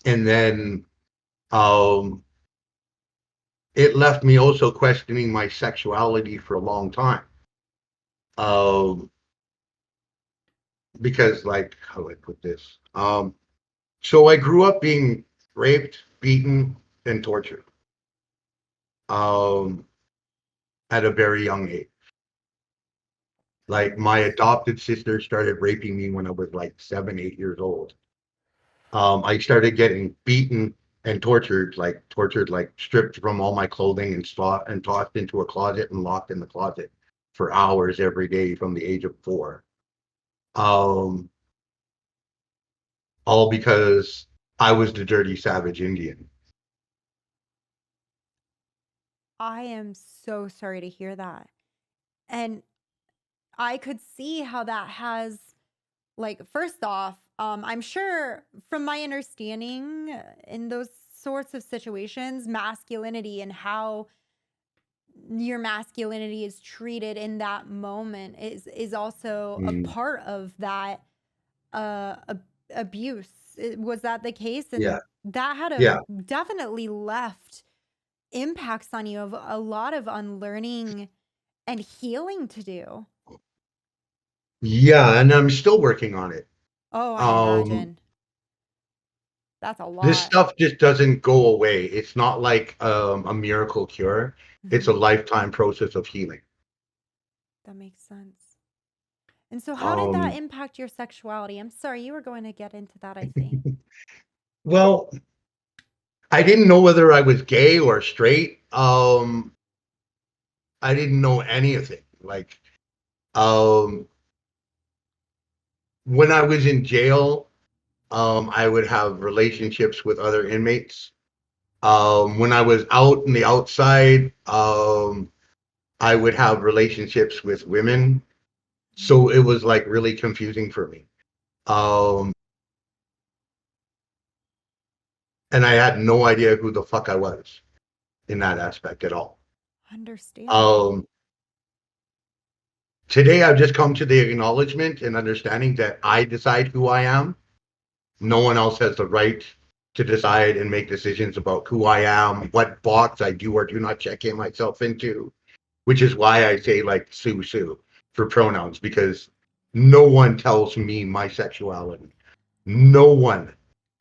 And then um, it left me also questioning my sexuality for a long time. Because like, how do I put this? So I grew up being raped, beaten, and tortured um, at a very young age. Like my adopted sister started raping me when I was like 7, 8 years old. I started getting beaten and tortured, like stripped from all my clothing and tossed into a closet and locked in the closet for hours every day from the age of 4. Um, all because I was the dirty savage Indian. I am so sorry to hear that. And I could see how that has, like, first off, I'm sure from my understanding in those sorts of situations, masculinity and how your masculinity is treated in that moment is also a Mm, part of that abuse. Was that the case? yeah, And that had a yeah, definitely left impacts on you of a lot of unlearning and healing to do. yeah, and I'm still working on it. Oh, I Um, imagine. That's a this lot. stuff just doesn't go away. It's not like a miracle cure. It's a Mhm. lifetime process of healing. That makes sense. And so how did that Um, impact your sexuality? I'm sorry, you were going to get into that, I think. well, I didn't know whether I was gay or straight. I didn't know anything. Like, um, when I was in jail, I would have relationships with other inmates. When I was out in the outside, I would have relationships with women. So it was like really confusing for me. Um, and I had no idea who the fuck I was in that aspect at all. Understandable. Um, Today I've just come to the acknowledgement and understanding that I decide who I am. No one else has the right to decide and make decisions about who I am, what box I do or do not check in myself into, which is why I say like Sioux for pronouns, because no one tells me my sexuality. No one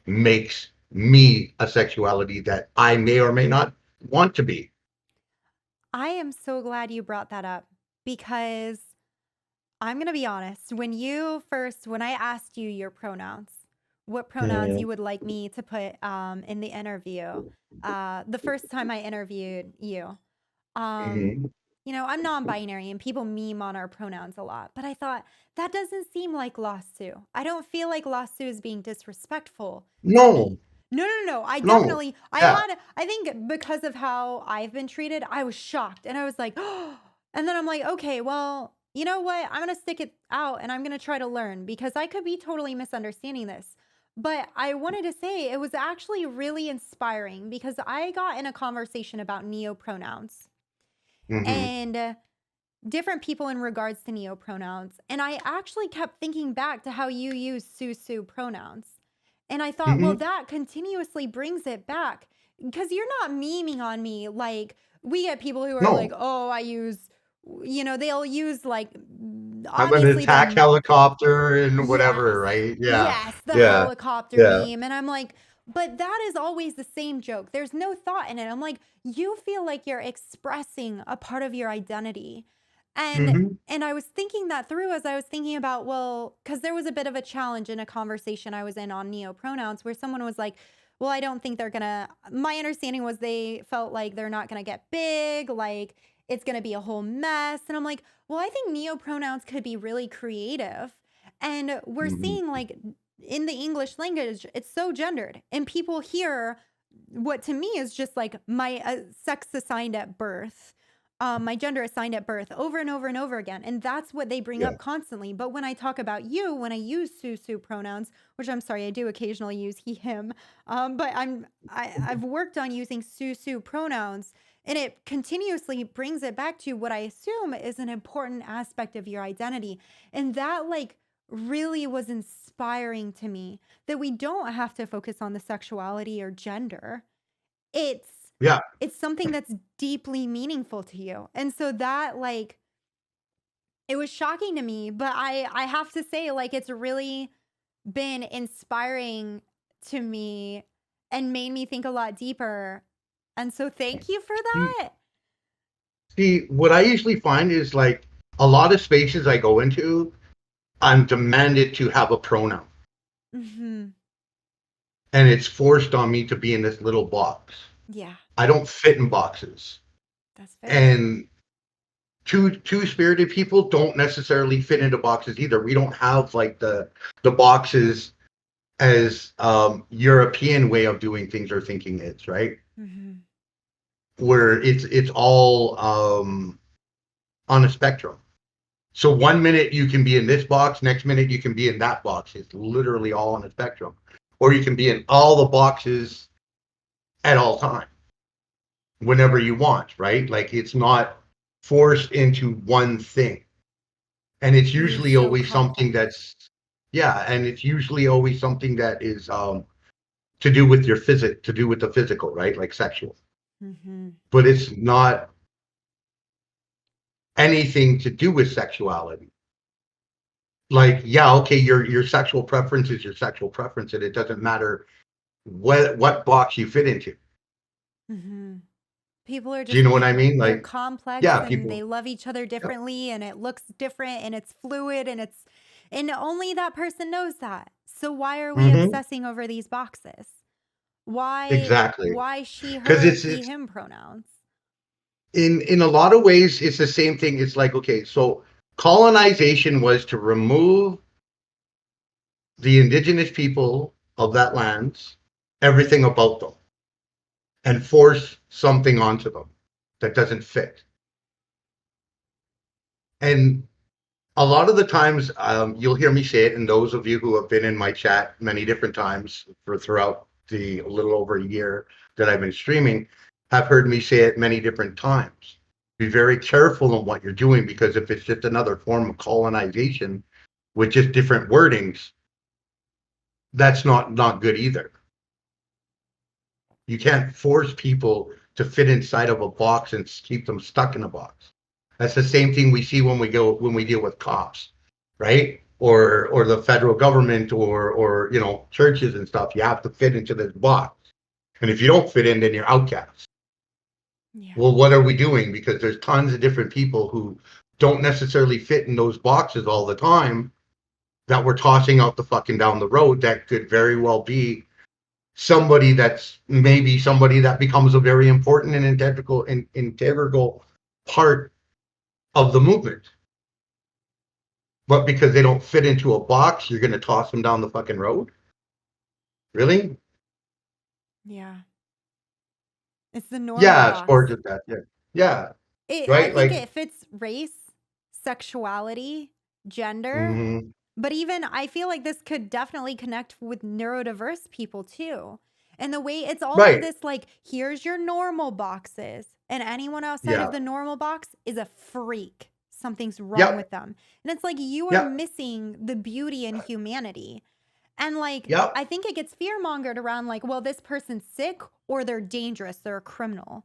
makes me a sexuality that I may or may not want to be. I am so glad you brought that up because I'm going to be honest. When I asked you your pronouns, what pronouns Mm-hmm. you would like me to put in the interview, the first time I interviewed you, um, Mm-hmm. I'm non-binary and people meme on our pronouns a lot, but I thought that doesn't seem like LostSioux. I don't feel like LostSioux is being disrespectful to No, me. No, no, no, no. no, yeah. I think because of how I've been treated, I was shocked and I was like, oh, and then I'm like, okay, well, you know what? I'm going to stick it out and I'm going to try to learn because I could be totally misunderstanding this. But I wanted to say it was actually really inspiring because I got in a conversation about neo pronouns Mm-hmm. and different people in regards to neo pronouns. And I actually kept thinking back to how you use Sioux pronouns. And I thought, well, Mm-hmm. that continuously brings it back because you're not memeing on me. Like, we get people who are like, No, oh, they'll use like, I'm an obviously attack the, helicopter and yes, whatever, right? Yeah, yes, the yeah, helicopter yeah. meme. And I'm like, but that is always the same joke. There's no thought in it. I'm like, you feel like you're expressing a part of your identity. And Mm-hmm. and I was thinking that through as I was thinking about, well, because there was a bit of a challenge in a conversation I was in on neo pronouns where someone was like, well, I don't think they're gonna, my understanding was they felt like they're not gonna get big, like it's gonna be a whole mess. And I'm like, well, I think neo pronouns could be really creative. And we're Mm-hmm. seeing like in the English language, it's so gendered. And people hear what to me is just like my sex assigned at birth, my gender assigned at birth over and over and over again. And that's what they bring Yeah. up constantly. But when I talk about you, when I use Sioux pronouns, which I'm sorry, I do occasionally use he, him, but I've worked on using Sioux pronouns and it continuously brings it back to what I assume is an important aspect of your identity. And that like really was inspiring to me that we don't have to focus on the sexuality or gender. It's Yeah. It's something that's deeply meaningful to you. And so that, like, it was shocking to me, but I have to say, like, it's really been inspiring to me and made me think a lot deeper. And so thank you for See, that. see, what I usually find is like a lot of spaces I go into, I'm demanded to have a pronoun. Mhm. And it's forced on me to be in this little box. Yeah, I don't fit in boxes. that's fair. And two-spirited people don't necessarily fit into boxes either. We don't have like the boxes as European way of doing things or thinking is, right? Mhm. Where it's all on a spectrum. So one minute you can be in this box, next minute you can be in that box. It's literally all on a spectrum. Or you can be in all the boxes at all times, whenever you want, right? Like it's not forced into one thing. And it's It's usually so always something complex. that's, yeah, and it's usually always something that is to do with your to do with the physical, right? Like sexual. Mhm. But it's not anything to do with sexuality. Like, yeah, okay, your sexual preference is your sexual preference, and it doesn't matter what box you fit into. Mhm. People are Do you just know what I people. mean? They're Like, complex yeah, and people. they love each other Yep. differently and it looks different and it's fluid and only that person knows that. So why are we Hmm. obsessing over these boxes? Why Exactly. why she, Because her, he, it's him pronouns? in a lot of ways it's the same thing. It's like, okay, so colonization was to remove the indigenous people of that lands, everything about them, and force something onto them that doesn't fit. And a lot of the times, you'll hear me say it, and those of you who have been in my chat many different times for throughout the little over a year that I've been streaming have heard me say it many different times. Be very careful in what you're doing, because if it's just another form of colonization with just different wordings, that's not good either. You can't force people to fit inside of a box and keep them stuck in a box. That's the same thing we see when we deal with cops, right? Or the federal government, or churches and stuff. You have to fit into this box, and if you don't fit in, then you're outcast. Yeah. Well, what are we doing? Because there's tons of different people who don't necessarily fit in those boxes all the time, that we're tossing out the fucking down the road, that could very well be somebody that's maybe somebody that becomes a very important and integral part of the movement. But because they don't fit into a box, you're going to toss them down the fucking road? Really? Yeah. It's the normal Yeah, box. sports at that. Yeah. Yeah. I Right? think Like, it fits race, sexuality, gender, mhm. but even I feel like this could definitely connect with neurodiverse people too. And the way it's all of Right. this, like, here's your normal boxes, and anyone outside of Yeah. the normal box is a freak. Something's wrong Yep. with them. And it's like you are Yep. missing the beauty in humanity. And like, Yep. I think it gets fear mongered around, like, well, this person's sick or they're dangerous, they're a criminal.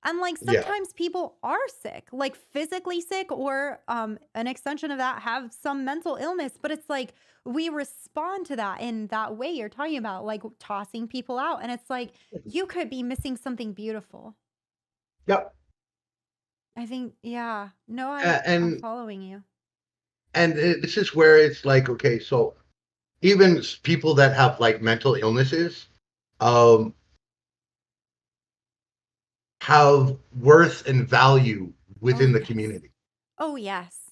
And like Yeah. sometimes people are sick, like physically sick, or an extension of that, have some mental illness. But it's like we respond to that in that way you're talking about, like tossing people out. And it's like you could be missing something beautiful. Yep. I think, yeah. No, I'm And following you. this is where it's like, okay, so even people that have like mental illnesses, um, have worth and value Oh, within the yes. community. Oh, yes.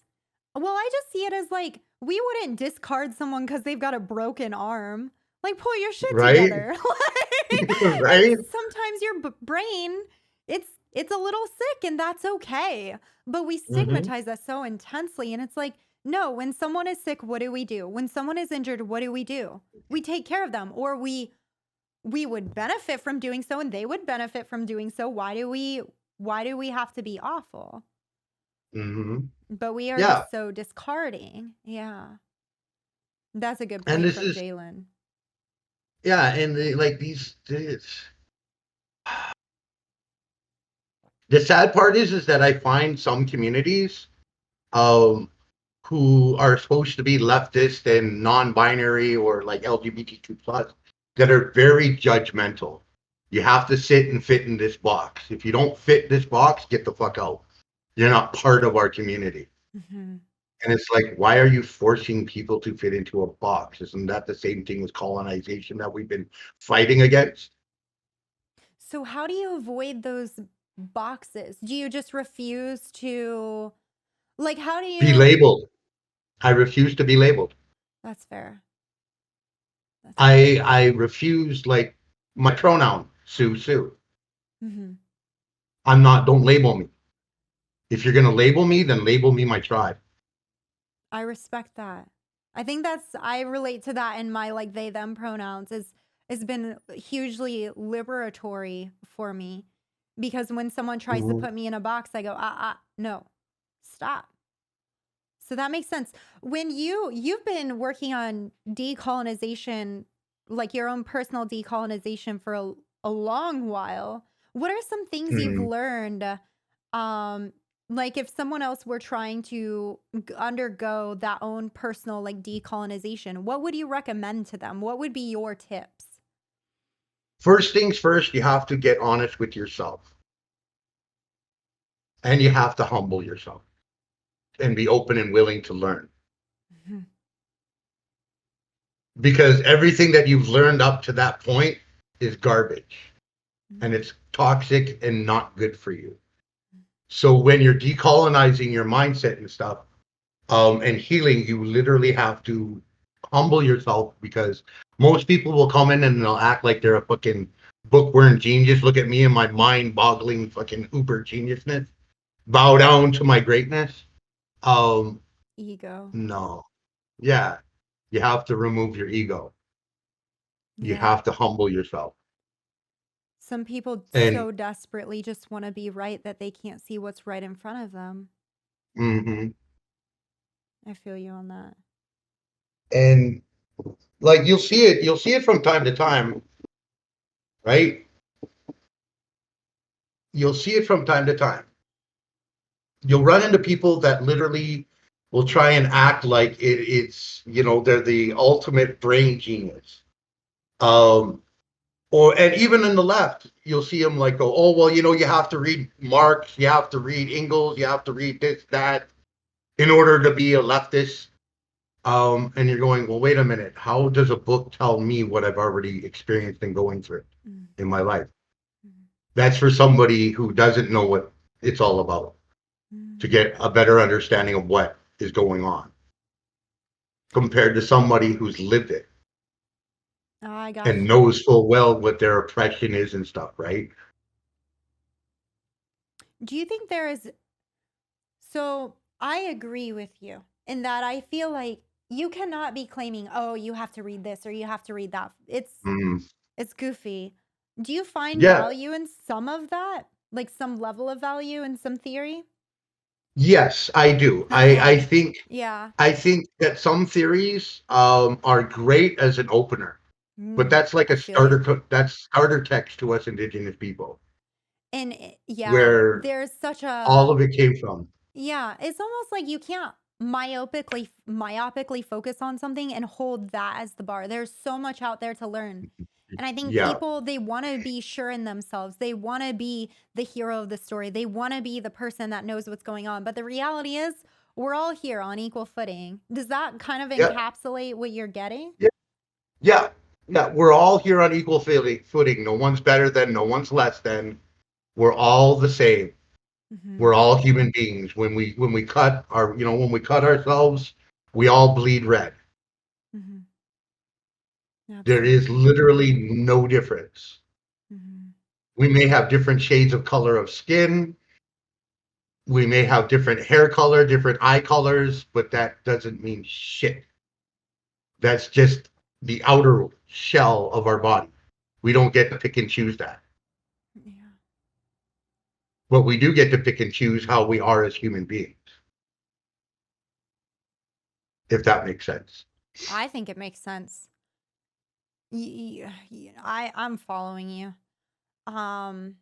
Well, I just see it as like we wouldn't discard someone because they've got a broken arm. Like, pull your shit Right? together. Like Right? sometimes your brain, it's a little sick, and that's okay. But we Hmm. stigmatize that so intensely, and it's like, no. When someone is sick, what do we do? When someone is injured, what do? We take care of them, or we would benefit from doing so, and they would benefit from doing so. Why do we have to be awful? Hmm. But we are Yeah. just so discarding. Yeah. That's a good And point this from is, Jalen. yeah. And like these, The sad part is that I find some communities um, who are supposed to be leftist and non-binary or like LGBTQ plus that are very judgmental. You have to sit and fit in this box. If you don't fit this box, get the fuck out. You're not part of our community. Hmm. And it's like, why are you forcing people to fit into a box? Isn't that the same thing with colonization that we've been fighting against? So how do you avoid those boxes? Do you just refuse to, like, how do Be you? labeled. I refuse to be labeled. That's fair. That's fair. I refuse, like, my pronoun, Sioux. Hmm. I'm not, don't label me. If you're gonna label me, then label me my tribe. I respect that. I think I relate to that in my like they them pronouns is has been hugely liberatory for me because when someone tries to Mhm. put me in a box, I go, no, stop. So that makes sense. When you've been working on decolonization, like your own personal decolonization for a long while, what are some things you've Mm. learned um like if someone else were trying to undergo that own personal like decolonization, what would you recommend to them? What would be your tips? First things first, you have to get honest with yourself and you have to humble yourself and be open and willing to learn. Mhm. Because everything that you've learned up to that point is garbage and Mm. it's toxic and not good for you. So when you're decolonizing your mindset and stuff, and healing, you literally have to humble yourself because most people will come in and they'll act like they're a fucking bookworm genius. Look at me and my mind-boggling fucking uber geniusness. Bow down to my greatness. Um, Ego. no. Yeah. You have to remove your ego. You Yeah. have to humble yourself. Some people And so desperately just want to be right that they can't see what's right in front of them. mhm. I feel you on that. And like you'll see it from time to time, right? You'll see it from time to time. You'll run into people that literally will try and act like it's they're the ultimate brain genius. Um, or and even in the left, you'll see them like go, oh well, you have to read Marx, you have to read Engels, you have to read this that in order to be a leftist. And you're going, well, wait a minute, how does a book tell me what I've already experienced and going through Mm. in my life? Mm. That's for somebody who doesn't know what it's all about to Mm. get a better understanding of what is going on compared to somebody who's lived it I and got you. knows full well what their oppression is and stuff, right? Do you think there is so I agree with you in that I feel like you cannot be claiming, "Oh, you have to read this or you have to read that." Mm. It's goofy. Do you find Yeah. value in some of that? Like some level of value in some theory? Yes, I do. I Okay. think Yeah. I think that some theories are great as an opener, but Mm, that's like I a feel you. that's starter text to us indigenous people, And yeah, where there's such all a of it came from. yeah, it's almost like you can't myopically focus on something and hold that as the bar. There's so much out there to learn. And I think Yeah. people they want to be sure in themselves. They want to be the hero of the story. They want to be the person that knows what's going on. But the reality is we're all here on equal footing. Does that kind of Yeah. encapsulate what you're getting? Yeah. Yeah. Yeah. We're all here on equal footing. No one's better than, no one's less than. We're all the same. We're Mhm. all human beings. When we cut ourselves, we all bleed red. Mhm. There is Absolutely. literally no difference. Mhm. We may have different shades of color of skin. We may have different hair color, different eye colors, but that doesn't mean shit. That's just the outer shell of our body. We don't get to pick and choose that. Yeah. But we do get to pick and choose how we are as human beings, if that makes sense. I think it makes sense. I'm following you. Um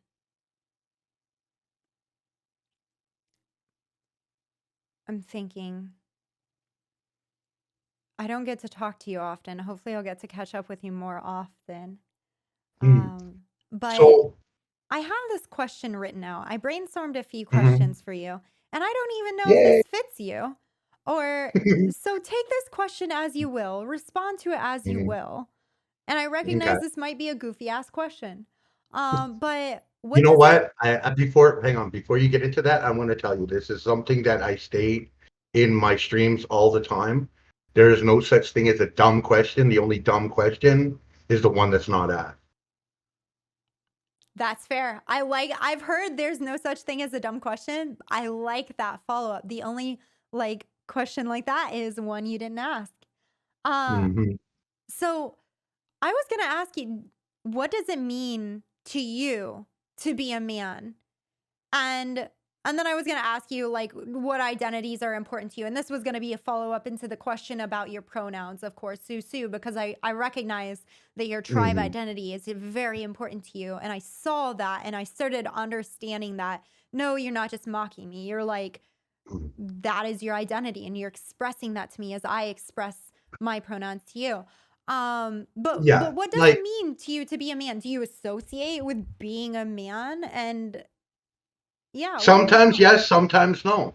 I'm thinking. I don't get to talk to you often. Hopefully, I'll get to catch up with you more often. Hmm. But So, I have this question written out. I brainstormed a few mhm. questions for you, and I don't even know if Yay. this fits you. Or so take this question as you will, respond to it as you Mhm. will. And I Okay. recognize this might be a goofy ass question. But You what know does it what? Hang on, before you get into that, I want to tell you this is something that I state in my streams all the time. There is no such thing as a dumb question. The only dumb question is the one that's not asked. That's fair. I've heard there's no such thing as a dumb question. I like that follow up. The only like question like that is one you didn't ask. Uh Hmm. so I was going to ask you, what does it mean to you to be a man? And and then I was going to ask you like what identities are important to you. And this was going to be a follow up into the question about your pronouns, of course, Sioux, because I recognize that your tribe Hmm. identity is very important to you. And I saw that and I started understanding that no, you're not just mocking me. You're like, that is your identity. And you're expressing that to me as I express my pronouns to you. But Yeah, what does it like mean to you to be a man? Do you associate with being a man? And yeah, let me sometimes know. yes, sometimes no.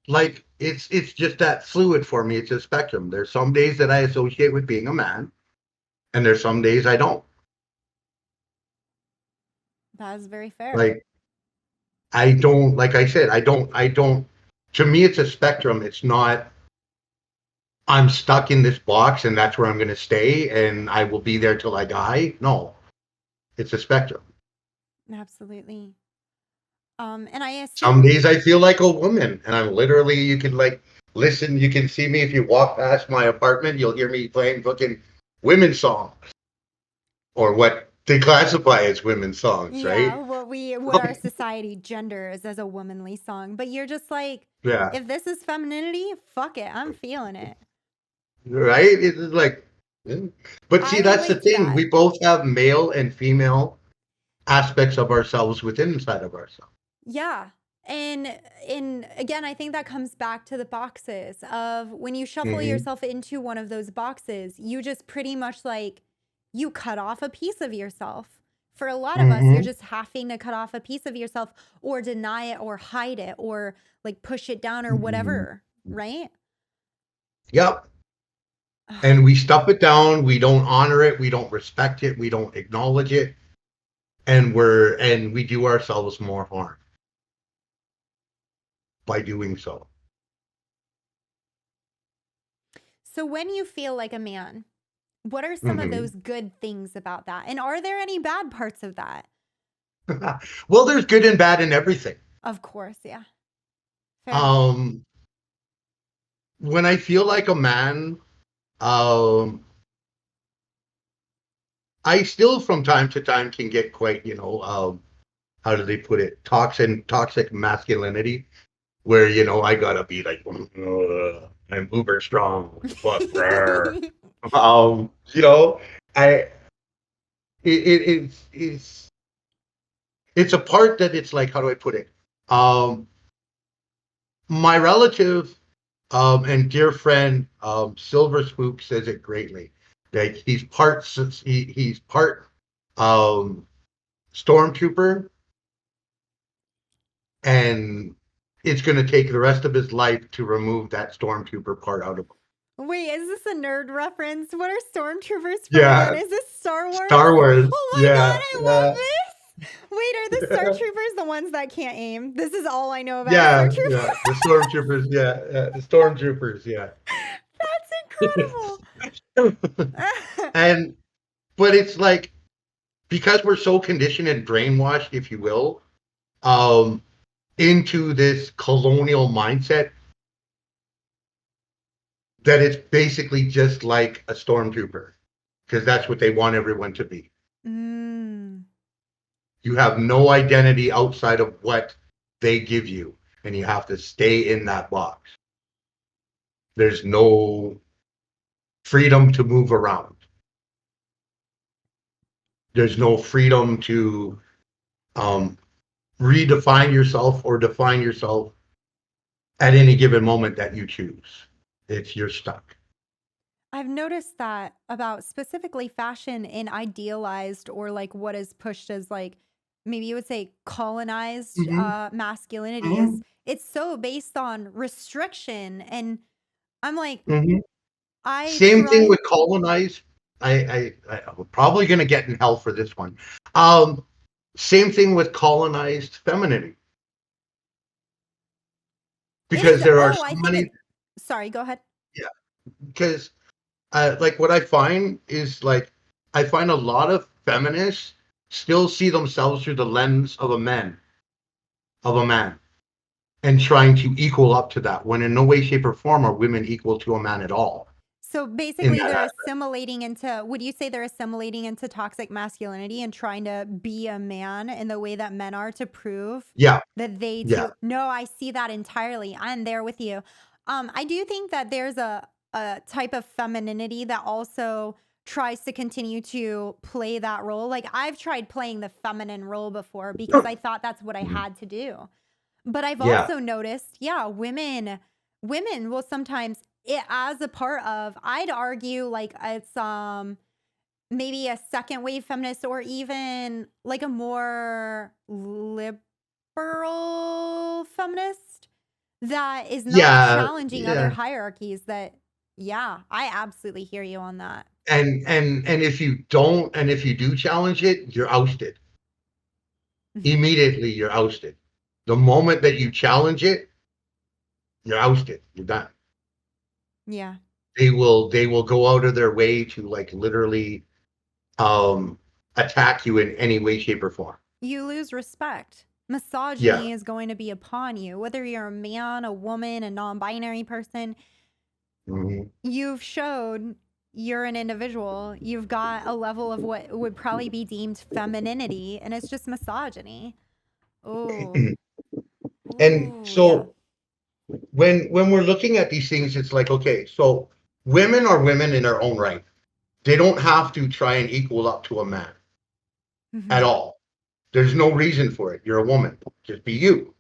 Like it's just that fluid for me. It's a spectrum. There's some days that I associate with being a man, and there's some days I don't. That is very fair. Like I don't, like I said, I don't, to me, it's a spectrum. It's not, I'm stuck in this box and that's where I'm going to stay and I will be there till I die. No, it's a spectrum. Absolutely. And I Some assume, days I feel like a woman and I'm literally, you can like listen, you can see me if you walk past my apartment, you'll hear me playing fucking women's songs or what they classify as women's songs, yeah, right? what our society genders as a womanly song, but you're just like, Yeah, if this is femininity, fuck it, I'm feeling it. right? It's like, yeah. But see, I that's the relate to thing. that. We both have male and female aspects of ourselves within inside of ourselves. Yeah. And again, I think that comes back to the boxes of when you shuffle Hmm. yourself into one of those boxes, you just pretty much like you cut off a piece of yourself. For a lot of us, you're Hmm. just having to cut off a piece of yourself or deny it or hide it or like push it down or Hmm. whatever, right? Yep. And we stuff it down. We don't honor it. We don't respect it. We don't acknowledge it. And we do ourselves more harm by doing so. So when you feel like a man, what are some of Hmm. those good things about that? And are there any bad parts of that? Well, there's good and bad in everything. Of course, yeah. Fair. Um, when I feel like a man, um, I still from time to time can get quite, how do they put it? Toxic masculinity, where I gotta be like, I'm uber strong, but um, you know, I it's a part that it's like, how do I put it? Um, my relative and dear friend Silver Spook says it greatly. Like he's part um, stormtrooper, and it's going to take the rest of his life to remove that stormtrooper part out of him. Wait, is this a nerd reference? What are stormtroopers from again? Yeah, Is this Star Wars? Star Wars. Oh my god, Yeah, I love yeah, this! Wait, are the Star Troopers the ones that can't aim? This is all I know about Star yeah, Troopers. yeah. The stormtroopers. Yeah, yeah, the stormtroopers. Yeah. That's incredible. And but it's like because we're so conditioned and brainwashed, if you will, um, into this colonial mindset that it's basically just like a stormtrooper because that's what they want everyone to be. mm. You have no identity outside of what they give you, and you have to stay in that box. There's no freedom to move around. There's no freedom to um, redefine yourself or define yourself at any given moment that you choose. You're stuck. I've noticed that about specifically fashion in idealized or like what is pushed as like maybe you would say colonized Mm-hmm. masculinity Mm-hmm. is it's so based on restriction. And I'm like, Mm-hmm. I Same thing try. with colonized. I'm probably going to get in hell for this one. Um, Same thing with colonized femininity, It because is. there are Oh, so I think many. it. Sorry, go ahead. Yeah, because like what I find is like I find a lot of feminists still see themselves through the lens of a man, and trying to equal up to that, when in no way, shape, or form are women equal to a man at all So in basically, that they're aspect. assimilating into, would you say they're assimilating into toxic masculinity and trying to be a man in the way that men are to prove Yeah, that they yeah. too? No, I see that entirely. I'm there with you. I do think that there's a type of femininity that also tries to continue to play that role. Like I've tried playing the feminine role before because I thought that's what I had to do. But I've Yeah. also noticed, yeah, women will sometimes it as a part of, I'd argue like it's maybe a second wave feminist or even like a more liberal feminist that is not Yeah, challenging other yeah. hierarchies that yeah, I absolutely hear you on that. And if you don't, and if you do challenge it, you're ousted. Mhm. Immediately you're ousted. The moment that you challenge it, you're ousted. You're done. Yeah. They will go out of their way to like literally um attack you in any way, shape, or form. You lose respect. Yeah. Misogyny is going to be upon you, whether you're a man, a woman, a non binary person. Mhm. You've showed you're an individual. You've got a level of what would probably be deemed femininity, and it's just misogyny. Oh, And ooh, yeah. so when we're looking at these things, it's like, okay, so women are women in their own right. They don't have to try and equal up to a man at Hmm. all. There's no reason for it. You're a woman. Just be you.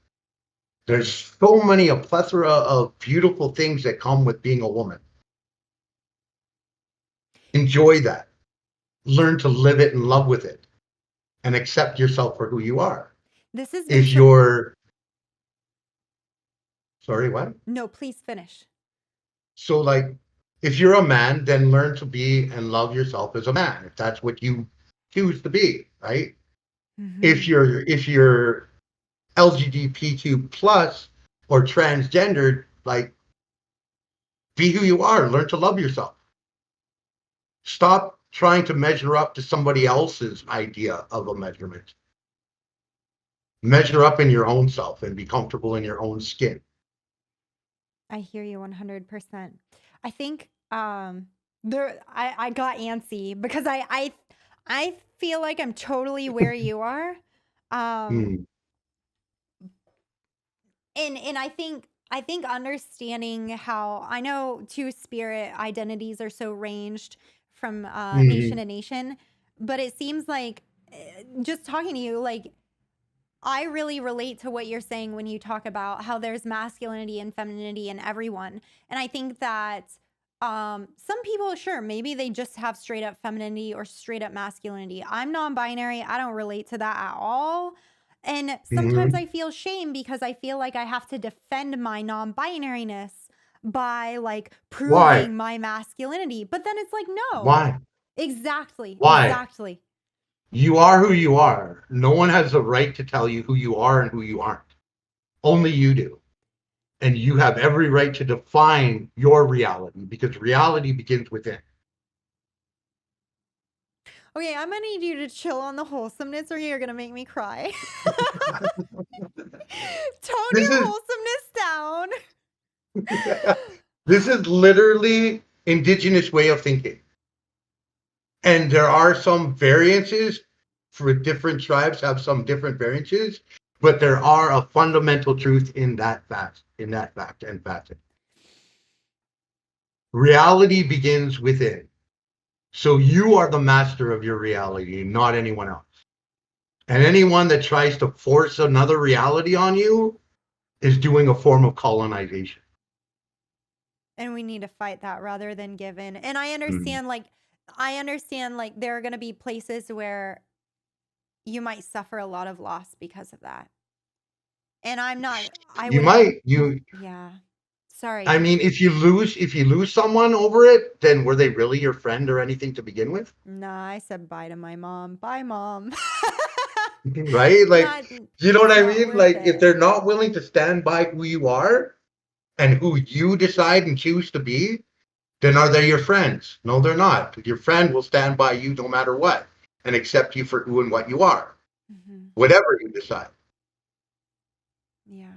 There's so many, a plethora of beautiful things that come with being a woman. Enjoy that. Learn to live it and love with it, and accept yourself for who you are. This has been If such. you're, sorry, what? No, please finish. So, like, if you're a man, then learn to be and love yourself as a man, if that's what you choose to be, right? Hmm. If you're LGBTQ plus or transgendered, like, be who you are. Learn to love yourself. Stop trying to measure up to somebody else's idea of a measurement. Measure up in your own self and be comfortable in your own skin. I hear you 100%. I think there I got antsy because I feel like I'm totally where you are. Um Mm, and I think understanding how I know two spirit identities are so ranged from nation mm, to nation, but it seems like just talking to you, like I really relate to what you're saying when you talk about how there's masculinity and femininity in everyone. And I think that some people, sure, maybe they just have straight up femininity or straight up masculinity. I'm non binary. I don't relate to that at all. And sometimes mm. I feel shame because I feel like I have to defend my non binariness by like Why? proving my masculinity. But then it's like, no, Why? exactly, Why? exactly. You are who you are. No one has the right to tell you who you are and who you aren't. Only you do. And you have every right to define your reality, because reality begins within. Okay, I'm gonna need you to chill on the wholesomeness or you're gonna make me cry. Tone This your is wholesomeness down. this is literally indigenous way of thinking. And there are some variances for different tribes have some different variances, but there are a fundamental truth in that fact and facet. Reality begins within. So you are the master of your reality, not anyone else. And anyone that tries to force another reality on you is doing a form of colonization. And we need to fight that rather than give in. And Mm. I understand like there are going to be places where you might suffer a lot of loss because of that. And I You wouldn't, might, you, yeah. Sorry, I mean, if you lose someone over it, then were they really your friend or anything to begin with? nah, I said bye to my mom. Bye, mom. Right? Like, Not, you know what it's I not mean? worth Like, if it. they're not willing to stand by who you are and who you decide and choose to be, then are they your friends? No, they're not. Your friend will stand by you no matter what and accept you for who and what you are, Hmm. whatever you decide. Yeah.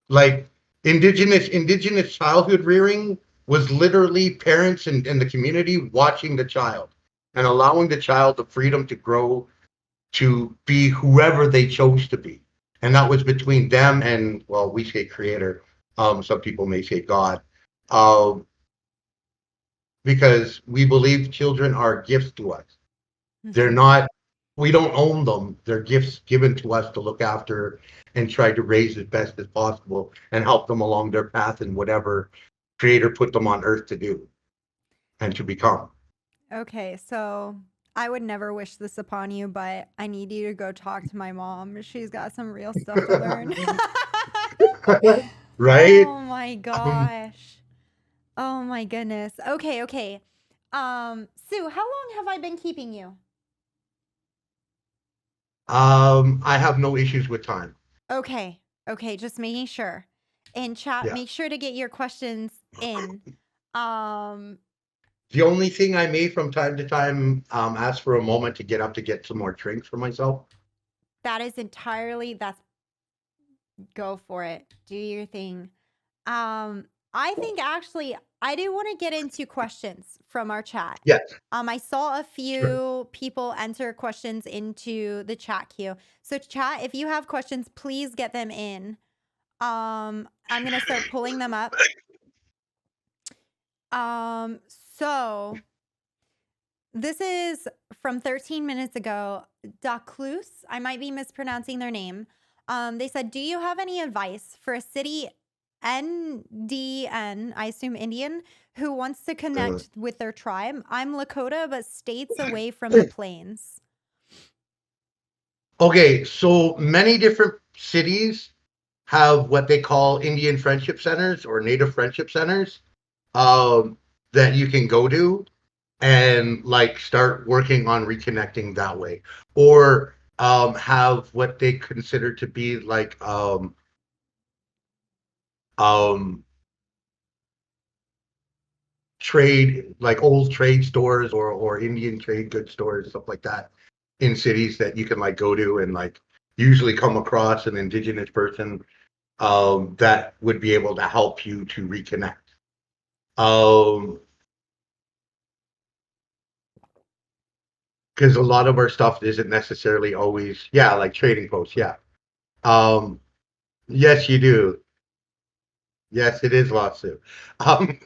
Like indigenous childhood rearing was literally parents and the community watching the child and allowing the child the freedom to grow to be whoever they chose to be. And that was between them and, well, we say creator. Some people may say God. Um, because we believe children are gifts to us. They're Hmm. not, we don't own them. They're gifts given to us to look after and try to raise as best as possible and help them along their path in whatever creator put them on earth to do and to become. Okay, so I would never wish this upon you, but I need you to go talk to my mom. She's got some real stuff to learn. Right? Oh my Um, gosh. Oh my goodness. Okay, okay. Sue, how long have I been keeping you? I have no issues with time. Okay. Okay, just making sure. In chat, Yeah. make sure to get your questions in. Um, The only thing I may from time to time ask for a moment to get up to get some more drinks for myself. that is entirely that's go for it. Do your thing. Um, I think actually I do want to get into questions from our chat. Yes, I saw a sure. few people enter questions into the chat queue. So chat, if you have questions, please get them in. I'm gonna start pulling them up. So this is from 13 minutes ago. Daclus, I might be mispronouncing their name. They said, "Do you have any advice for a city NDN, I assume Indian, who wants to Uh, connect with their tribe? I'm Lakota, but states away from the plains." okay, so many different cities have what they call Indian friendship centers or Native friendship centers um, that you can go to and like start working on reconnecting that way, or have what they consider to be like um, trade, like old trade stores or Indian trade good stores, stuff like that, in cities that you can like go to and like usually come across an indigenous person that would be able to help you to reconnect. Um, because a lot of our stuff isn't necessarily always, yeah, like trading posts, yeah. Um, yes, you do. Yes, it is LostSioux. Um,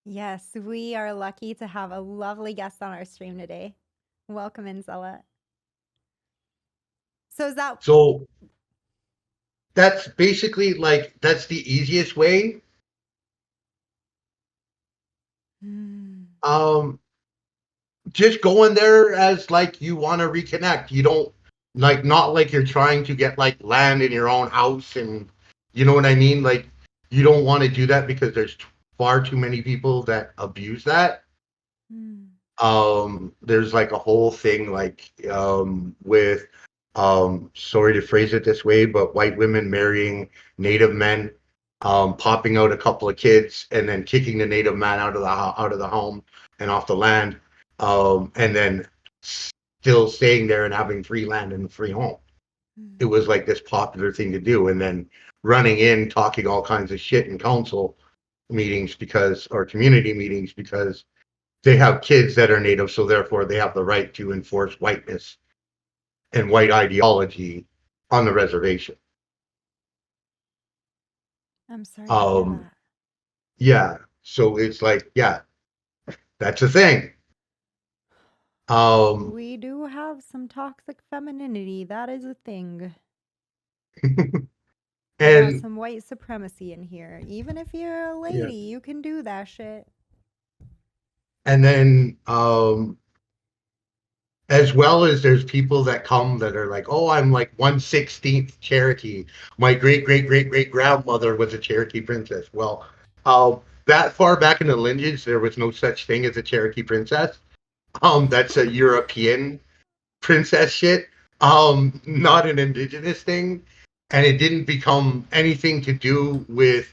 Yes, we are lucky to have a lovely guest on our stream today. Welcome in, Zella. So is that so that's basically like that's the easiest way. Hmm. Um, just go in there as like you want to reconnect. You don't like not like you're trying to get like land in your own house and you know what I mean? Like you don't want to do that because there's far too many people that abuse that. Hmm. There's like a whole thing like with sorry to phrase it this way, but white women marrying native men, popping out a couple of kids and then kicking the native man out of the home and off the land, and then still staying there and having free land and free home. It Hmm. was like this popular thing to do, and then running in talking all kinds of shit in council meetings because or community meetings because they have kids that are native, so therefore they have the right to enforce whiteness and white ideology on the reservation. I'm sorry to hear Um, that. yeah, so it's like, yeah, that's a thing. We do have some toxic femininity. That is a thing. We got and some white supremacy in here. Even if you're a yeah, lady, you can do that shit. and then as well as there's people that come that are like, oh, I'm like 1/16th Cherokee. My great great great great grandmother was a Cherokee princess. Well, that far back in the lineage, there was no such thing as a Cherokee princess. That's a European princess shit. Not an indigenous thing, and it didn't become anything to do with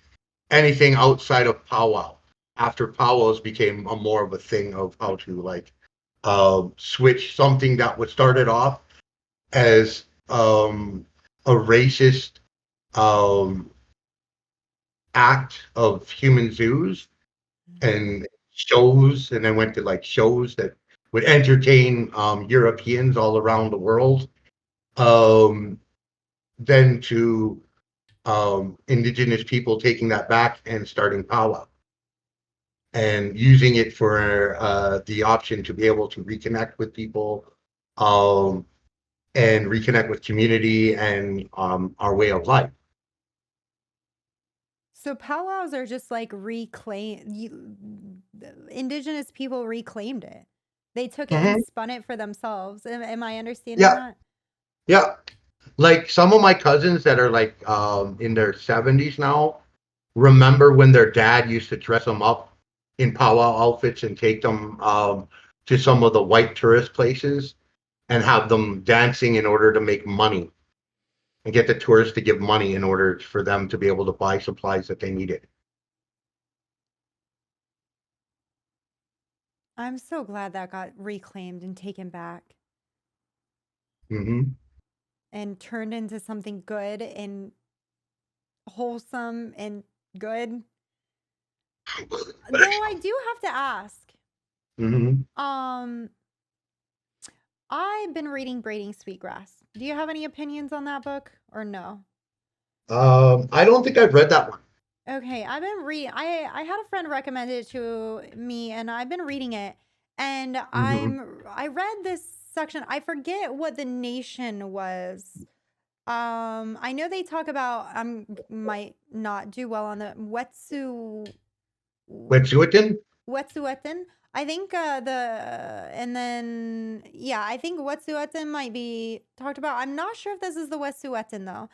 anything outside of powwow. After powwows became a more of a thing of how to like switch something that was started off as a racist um, act of human zoos Mhm. and shows, and then went to like shows that would entertain Europeans all around the world. Um, then to indigenous people taking that back and starting powwow and using it for the option to be able to reconnect with people, um, and reconnect with community and our way of life. So powwows are just like indigenous people reclaimed it. They took it and Mhm. spun it for themselves. Am I understanding Yeah, that? yeah. Like some of my cousins that are like in their 70s now remember when their dad used to dress them up in powwow outfits and take them to some of the white tourist places and have them dancing in order to make money and get the tourists to give money in order for them to be able to buy supplies that they needed. I'm so glad that got reclaimed and taken back Hmm. and turned into something good and wholesome and good. Though I do have to ask, Hmm. um, I've been reading Braiding Sweetgrass. Do you have any opinions on that book or no? I don't think I've read that one. Okay, I've been reading. I had a friend recommend it to me, and I've been reading it. And Hmm. I read this section. I forget what the nation was. I know they talk about. Might not do well on the Wet'suwet'en? Wet'suwet'en. I think and then yeah, I think Wet'suwet'en might be talked about. I'm not sure if this is the Wet'suwet'en though.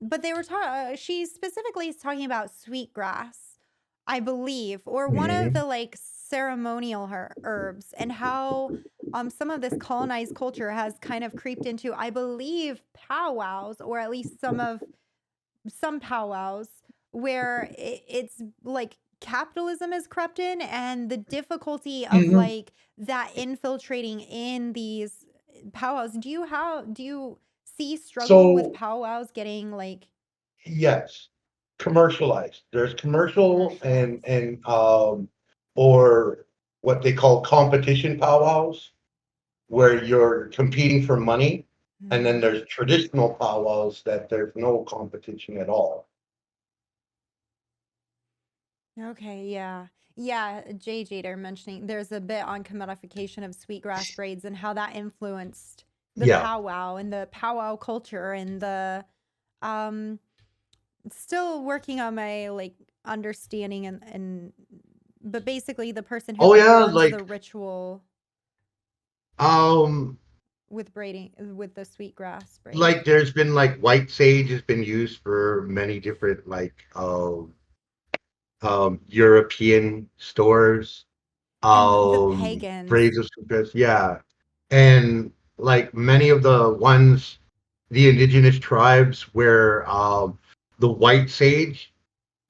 But they were talking. She specifically is talking about sweetgrass, I believe, or one of Hmm. the like ceremonial herbs, and how some of this colonized culture has kind of creeped into, I believe, powwows, or at least some powwows where it's like capitalism has crept in, and the difficulty of Hmm. like that infiltrating in these powwows. Do you see struggle with So powwows getting like yes, commercialized. There's commercial commercialized? or what they call competition powwows, where you're competing for money, and then Hmm. there's traditional powwows that there's no competition at all. Okay, yeah. Yeah, Jay Jader mentioning there's a bit on commodification of sweetgrass braids and how that influenced the Yeah. powwow and the powwow culture and the um still working on my like understanding and but basically the person Oh who yeah, runs the ritual um with braiding with the sweetgrass braid like there's been like white sage has been used for many different like European stores. and the pagans. Braids of Success, yeah. And like many of the ones, the indigenous tribes where the white sage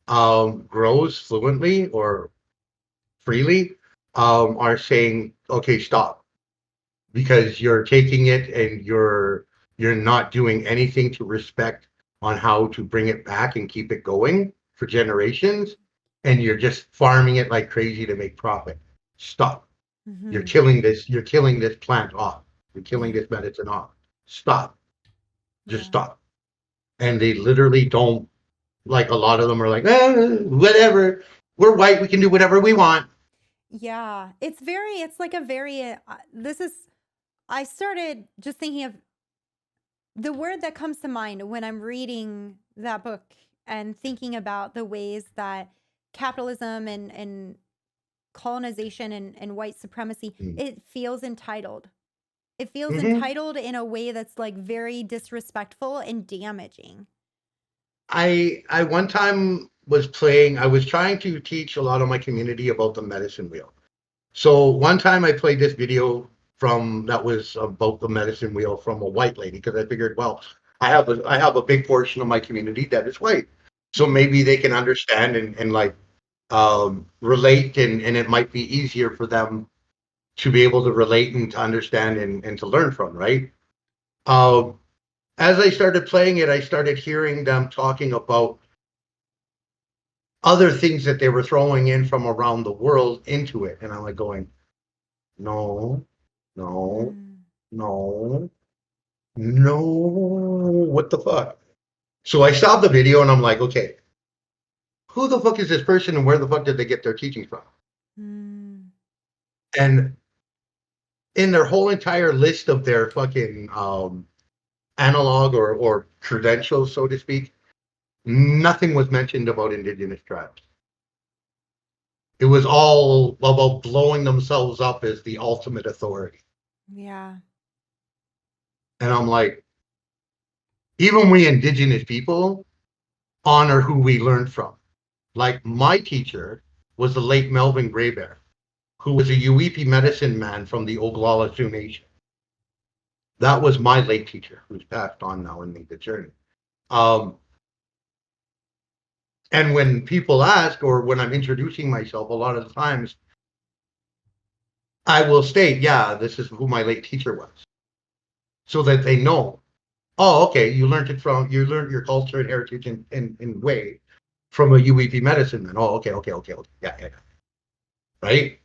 grows fluently or freely, are saying, okay, stop, because you're taking it and you're not doing anything to respect on how to bring it back and keep it going for generations, and you're just farming it like crazy to make profit. Stop. Hmm. You're killing this plant off. You're killing Yeah. this medicine off. Stop. Just Yeah. stop. And they literally don't, like a lot of them are like, whatever. We're white, we can do whatever we want. Yeah. It's like a very, I started just thinking of the word that comes to mind when I'm reading that book and thinking about the ways that capitalism and colonization and white supremacy, it feels entitled. It feels Mm-hmm. entitled in a way that's like very disrespectful and damaging. I one time was playing. I was trying to teach a lot of my community about the medicine wheel. So one time I played this video from that was about the medicine wheel from a white lady because I figured, well, I have a big portion of my community that is white, so Mhm. maybe they can understand and like relate, and it might be easier for them to be able to relate and to understand and to learn from, right? Um, as I started playing it, I started hearing them talking about other things that they were throwing in from around the world into it. And I'm like going, no, no, Mm. no, no, what the fuck? So I stopped the video and I'm like, okay, who the fuck is this person and where the fuck did they get their teaching from? Mm. And in their whole entire list of their fucking analog or credentials, so to speak, nothing was mentioned about indigenous tribes. It was all about blowing themselves up as the ultimate authority. Yeah. And I'm like, even we indigenous people honor who we learned from. Like my teacher was the late Melvin Graybear, who was a Yuipi medicine man from the Oglala-Sioux Nation. That was my late teacher, who's passed on now and made the journey. Um, and when people ask, or when I'm introducing myself, a lot of the times I will state, yeah, this is who my late teacher was, so that they know, oh, okay, you learned your culture and heritage and way from a UEP medicine man. Oh, okay. Yeah. Right?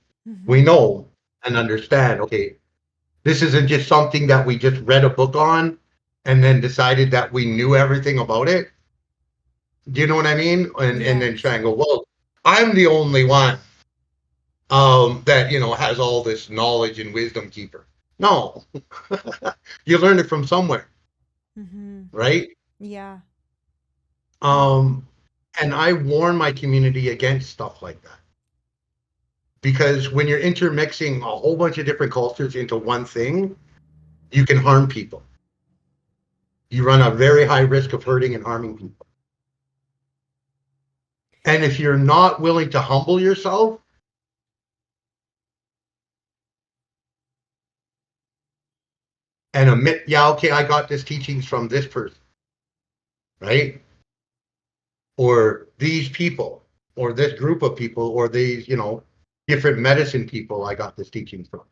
We Mhm. know and understand, okay, this isn't just something that we just read a book on and then decided that we knew everything about it. Do you know what I mean? And then Yes. try and go, well, I'm the only one that has all this knowledge and wisdom keeper. No, you learned it from somewhere, Mhm. right? Yeah. Yeah. Um, and I warn my community against stuff like that because when you're intermixing a whole bunch of different cultures into one thing, you can harm people. You run a very high risk of hurting and harming people. And if you're not willing to humble yourself and admit, yeah, okay, I got this teachings from this person, right? Or these people, or this group of people, or these, different medicine people I got this teaching from.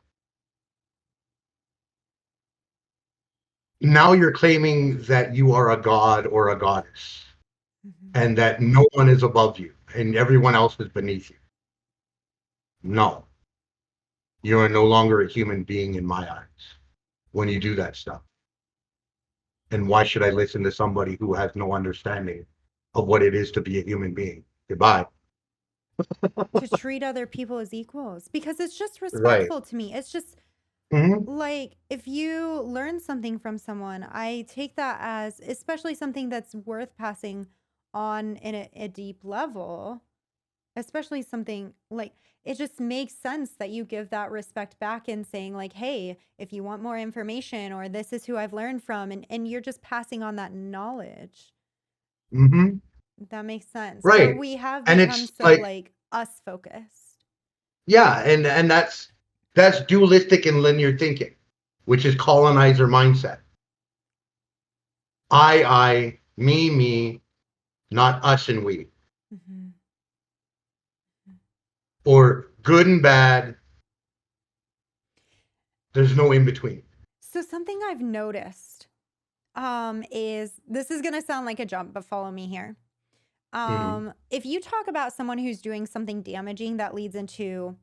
Now you're claiming that you are a god or a goddess Mhm. and that no one is above you and everyone else is beneath you. No, you are no longer a human being in my eyes when you do that stuff. And why should I listen to somebody who has no understanding of what it is to be a human being? Goodbye. To treat other people as equals because it's just Right. respectful to me. It's just Mm-hmm. like if you learn something from someone, I take that as especially something that's worth passing on in a deep level, especially something like it just makes sense that you give that respect back in saying like, hey, if you want more information or this is who I've learned from and you're just passing on that knowledge. Mm-hmm. That makes sense. But Right. we have And become it's so like, like us focused. yeah, and that's dualistic and linear thinking, which is colonizer mindset. Me, not us and we, Mhm. or good and bad. There's no in between. So something I've noticed is this is going to sound like a jump, but follow me here. Mm-hmm. If you talk about someone who's doing something damaging that leads into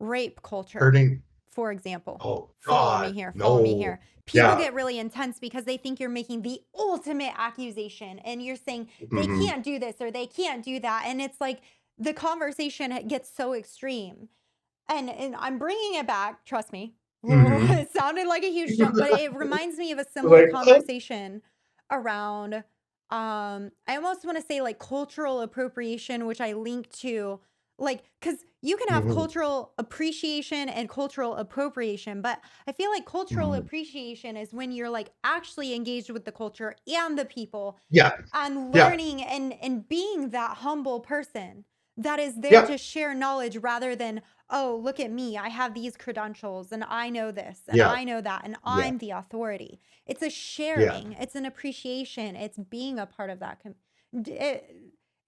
rape culture, Hurting. for example, Oh follow me God, here, follow me no. here. People Yeah. get really intense because they think you're making the ultimate accusation and you're saying they Mm-hmm. can't do this or they can't do that. And it's like the conversation gets so extreme. And I'm bringing it back, trust me. Hmm. It sounded like a huge jump, but it reminds me of a similar Like, oh, conversation around I almost want to say like cultural appropriation, which I link to like cuz you can have mhm, cultural appreciation and cultural appropriation, but I feel like cultural mhm. appreciation is when you're like actually engaged with the culture and the people Yeah, and yeah, learning and being that humble person that is there yeah, to share knowledge rather than, oh, look at me, I have these credentials and I know this and yeah, I know that and yeah, I'm the authority. It's a yeah. sharing, it's an appreciation, it's being a part of that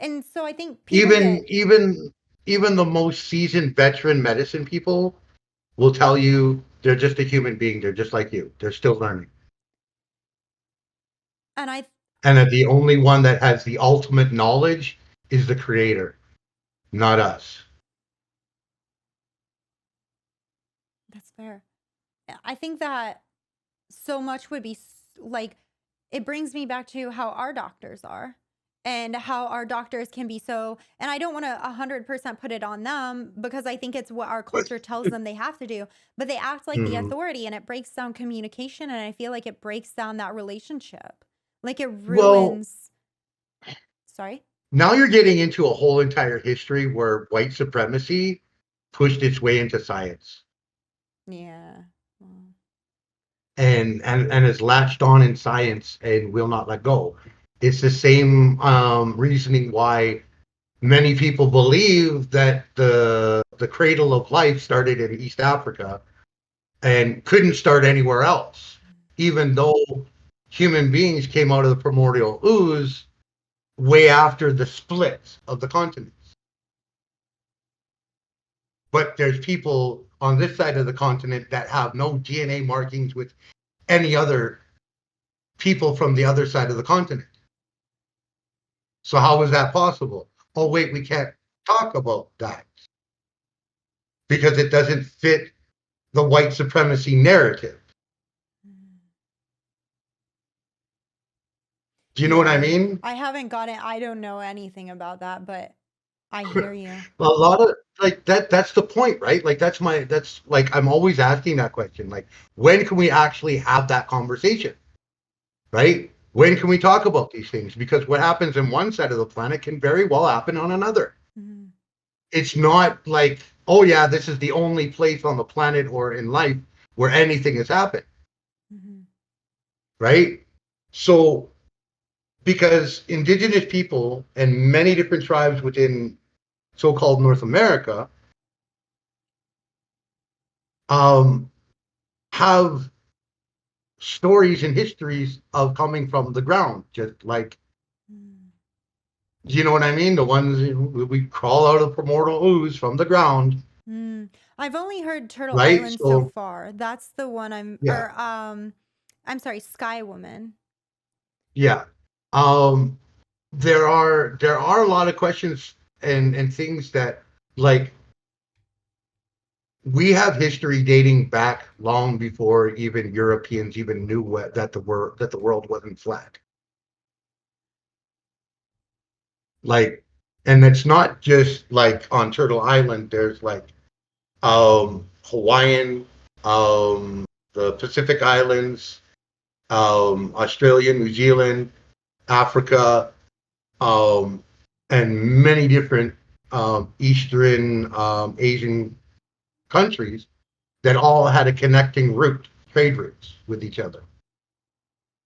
and so I think people Even get, even even the most seasoned veteran medicine people will tell you they're just a human being. They're just like you. They're still learning. and I And that the only one that has the ultimate knowledge is the creator, not us. that's fair. I think that so much would be like it brings me back to how our doctors are and how our doctors can be so, and I don't want to 100% put it on them because I think it's what our culture tells them they have to do, but they act like the Mhm. authority and it breaks down communication, and I feel like it breaks down that relationship, like it Well, ruins. Sorry. now you're getting into a whole entire history where white supremacy pushed its way into science Yeah. Well, and has latched on in science and will not let go. It's the same reasoning why many people believe that the cradle of life started in East Africa and couldn't start anywhere else, even though human beings came out of the primordial ooze way after the split of the continents. But there's people on this side of the continent that have no DNA markings with any other people from the other side of the continent. So how is that possible? Oh wait, we can't talk about that because it doesn't fit the white supremacy narrative. Do you know what I yeah, mean? I haven't got it, I don't know anything about that, but I hear you. A lot of like that's the point, right? Like that's like I'm always asking that question. Like when can we actually have that conversation? Right? When can we talk about these things? Because what happens in one side of the planet can very well happen on another. Mhm. It's not like, oh yeah, this is the only place on the planet or in life where anything has happened, Mhm. right? So because indigenous people and many different tribes within so-called North America um, have stories and histories of coming from the ground, just like, Mm. you know what I mean? The ones we crawl out of primordial ooze from the ground, Mm. I've only heard Turtle right? Island so So far. That's the one yeah, I'm sorry, Sky Woman. yeah. Um, there are a lot of questions and things that like we have history dating back long before even Europeans even knew that the world wasn't flat. Like, and it's not just like on Turtle Island. There's like Hawaiian, the Pacific Islands, Australia, New Zealand, Africa, um, and many different Eastern Asian countries that all had a connecting route, trade routes with each other,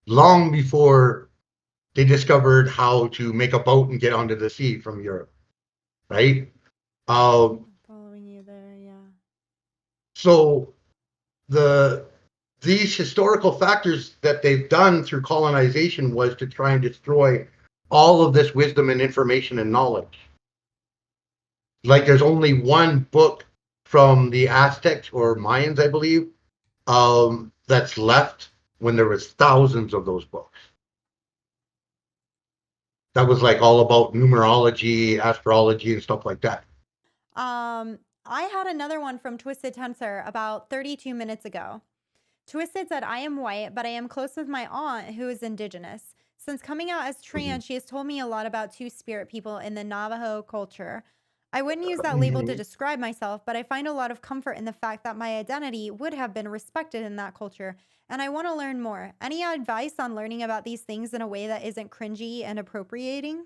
long before they discovered how to make a boat and get onto the sea from Europe, right? Um, I'm following you there, yeah. so the these historical factors that they've done through colonization was to try and destroy all of this wisdom and information and knowledge. Like there's only one book from the Aztecs or Mayans, I believe, that's left when there was thousands of those books. That was like all about numerology, astrology, and stuff like that. I had another one from Twisted Tensor about 32 minutes ago. Twisted said, I am white, but I am close with my aunt who is indigenous. Since coming out as Mhm. trans, she has told me a lot about two spirit people in the Navajo culture. I wouldn't use that label to describe myself, but I find a lot of comfort in the fact that my identity would have been respected in that culture, and I want to learn more. Any advice on learning about these things in a way that isn't cringy and appropriating?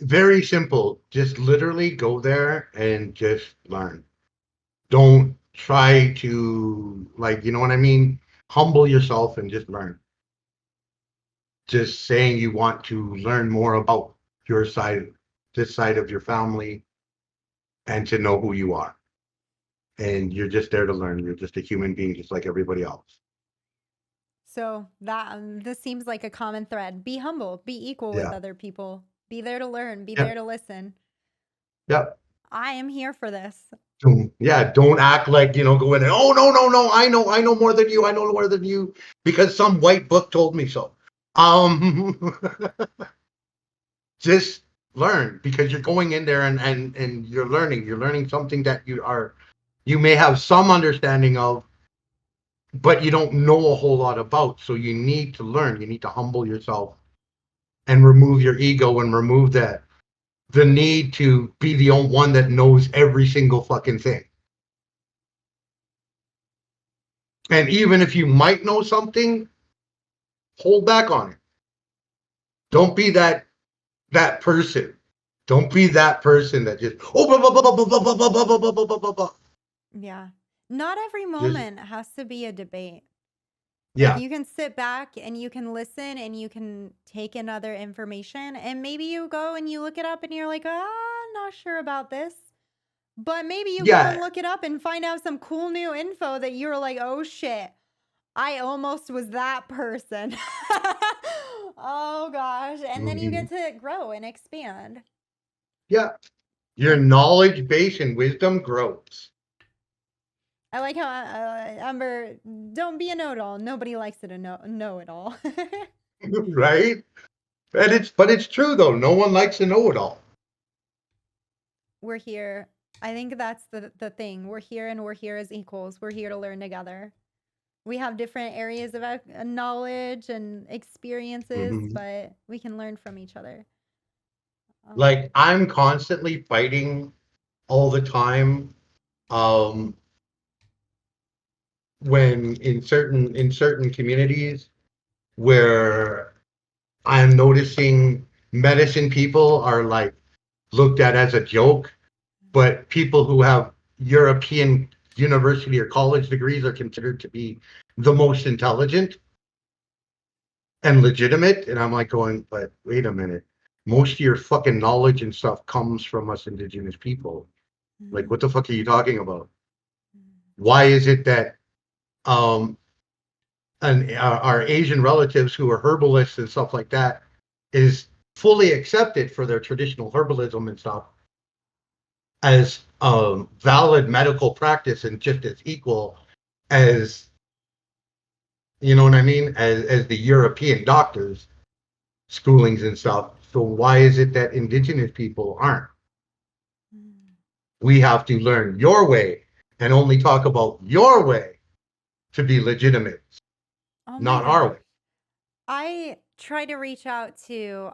Very simple. Just literally go there and just learn. Don't try to, like, you know what I mean? Humble yourself and just learn. Just saying you want to learn more about your side, this side of your family, and to know who you are. And you're just there to learn. You're just a human being, just like everybody else. So that this seems like a common thread. Be humble, be equal with Yeah. other people, be there to learn, be Yeah. there to listen. Yeah. I am here for this. Don't act like, go in and, oh, no, I know more than you. I know more than you because some white book told me so. Just learn because you're going in there and you're learning something that you may have some understanding of, but you don't know a whole lot about. So you need to learn. You need to humble yourself and remove your ego and remove the need to be the only one that knows every single fucking thing. And even if you might know something, hold back on it. Don't be that person. Don't be that person that just Yeah. Not every just moment has to be a debate. Like yeah. you can sit back and you can listen and you can take in other information and maybe you go and you look it up and you're like, I'm not sure about this. But maybe you go and Yeah. look it up and find out some cool new info that you're like, oh shit, I almost was that person. Oh gosh. And then you get to grow and expand. Yeah. Your I, knowledge base and wisdom grows. I like how Amber, don't be a know-it-all. Nobody likes to know it all. Right? But it's true though. No one likes to know it all. We're here. I think that's the thing. We're here and we're here as equals. We're here to learn together. We have different areas of knowledge and experiences, Mhm. but we can learn from each other. Like I'm constantly fighting all the time. Um, when in certain communities where I'm noticing medicine people are like looked at as a joke, but people who have European university or college degrees are considered to be the most intelligent and legitimate. And I'm like going, but wait a minute. Most of your fucking knowledge and stuff comes from us indigenous people. Like, what the fuck are you talking about? Why is it that um and our Asian relatives who are herbalists and stuff like that is fully accepted for their traditional herbalism and stuff as valid medical practice and just as equal as you know what I mean as the European doctors schoolings and stuff. So why is it that indigenous people aren't? We have to learn your way and only talk about your way to be legitimate, Oh my not our gosh. way. I tried to reach out to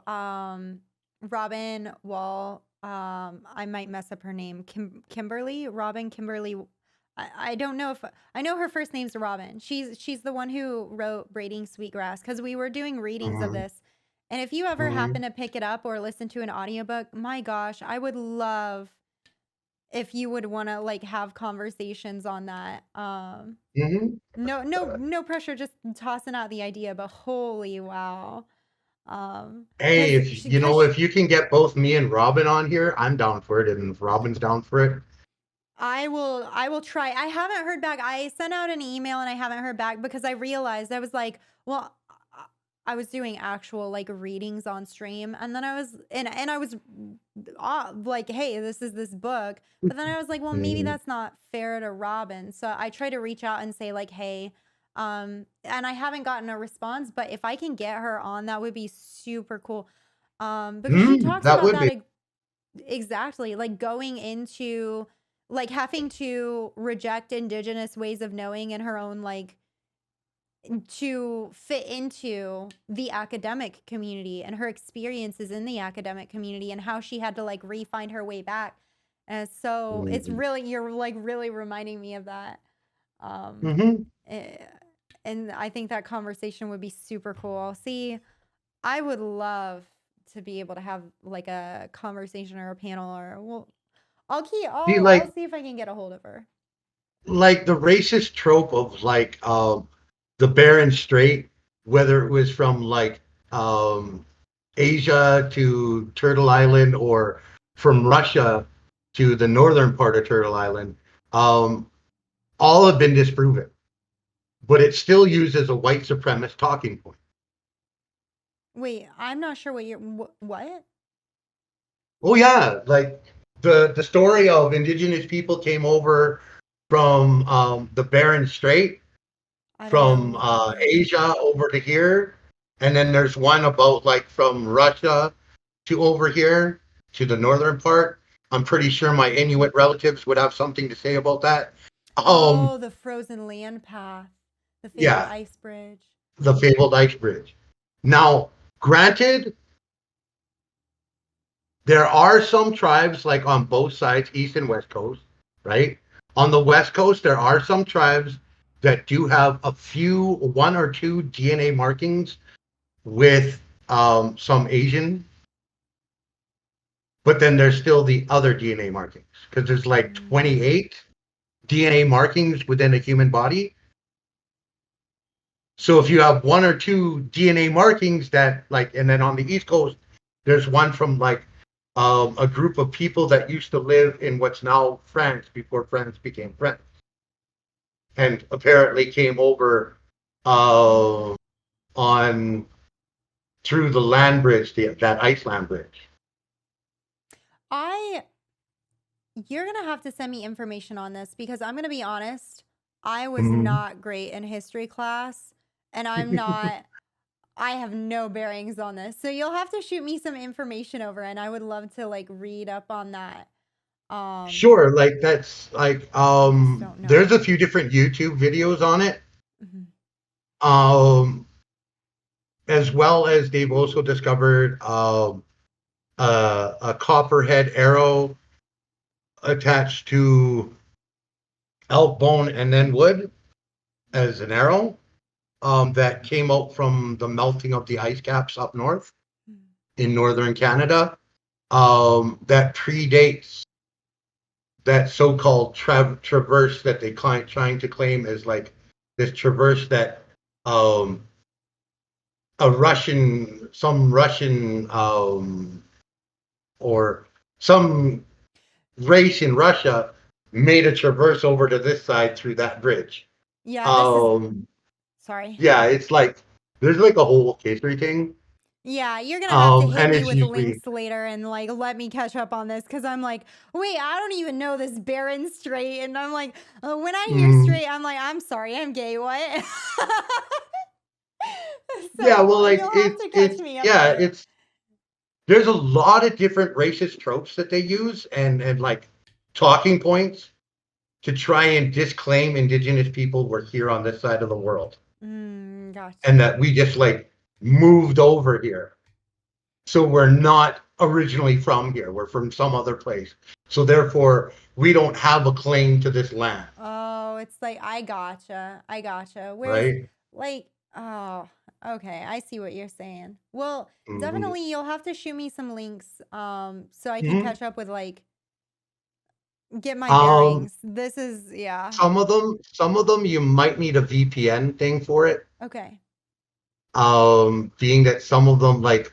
Robin Wall. I might mess up her name. Kimberly, Robin Kimberly. I don't know if I know her first name's Robin. She's the one who wrote Braiding Sweetgrass because we were doing readings of Mhm, this. And if you ever mhm, happen to pick it up or listen to an audiobook, my gosh, I would love if you would want to like have conversations on that. mhm. No pressure, just tossing out the idea, but holy wow. Hey, Cause if she, cause if you can get both me and Robin on here, I'm down for it. And if Robin's down for it, I will try. I haven't heard back. I sent out an email and I haven't heard back because I realized I was like, well, I was doing actual like readings on stream and then I was and I was like, hey, this is this book. But then I was like, well, maybe Mhm. that's not fair to Robin. So I tried to reach out and say like, hey, and I haven't gotten a response, but if I can get her on, that would be super cool. Because she talks That about would that be. exactly, like going into like having to reject indigenous ways of knowing in her own like to fit into the academic community and her experiences in the academic community and how she had to like re-find her way back. And so it's Mhm. really, you're like really reminding me of that. Um, Mhm. eh, and I think that conversation would be super cool. See, I would love to be able to have like a conversation or a panel or well, See, I'll see if I can get a hold of her. like the racist trope of like the Bering Strait, whether it was from like um Asia to Turtle Island or from Russia to the northern part of Turtle Island, um, all have been disproven, but it's still used as a white supremacist talking point. Wait, I'm not sure what you're what? Oh yeah, like the story of indigenous people came over from the Bering Strait I don't know from what that is. Asia over to here, and then there's one about like from Russia to over here to the northern part. I'm pretty sure my Inuit relatives would have something to say about that. Oh, the frozen land path, the fabled Yeah, ice bridge. the fabled ice bridge. Now, granted, there are some tribes like on both sides, east and west coast, right? On the west coast, there are some tribes that do have a few, one or two DNA markings with some Asian, but then there's still the other DNA markings because there's like Mm. 28 DNA markings within a human body. So if you have one or two DNA markings that like, and then on the East Coast, there's one from like a group of people that used to live in what's now France before France became France, and apparently came over uh, on through the land bridge, that ice land bridge. I You're gonna have to send me information on this because I'm gonna be honest, I was Mhm. not great in history class, and I have no bearings on this. So you'll have to shoot me some information over, and I would love to like read up on that. Um, Sure, like that's like I just don't there's a know. few different YouTube videos on it. Mhm. Um as well as they've also discovered a copperhead arrow attached to elk bone and then wood as an arrow that came out from the melting of the ice caps up north in northern Canada that predates that so-called traverse that they trying to claim as like this traverse that um, some Russian or some race in Russia made a traverse over to this side through that bridge. Yeah, this is Um, sorry. yeah, it's like there's like a whole history thing. Yeah, you're gonna have to hit And me it's with usually links later and like let me catch up on this because I'm like, wait, I don't even know this Baron Strait, and I'm like, when I hear mm, straight, I'm like, I'm sorry, I'm gay. What? yeah, well, So like you'll have to catch it's me up yeah, on it. it's there's a lot of different racist tropes that they use and like talking points to try and disclaim indigenous people were here on this side of the world and Gotcha. that we just like moved over here. So we're not originally from here. We're from some other place. So therefore, we don't have a claim to this land, Oh, it's like I gotcha. I gotcha. Whereas right? like oh, okay, I see what you're saying. Well, Mhm. definitely you'll have to shoot me some links so I can Mhm. catch up with like get my Um, bearings. This is yeah. some of them, you might need a VPN thing for it. Okay. Being that some of them, like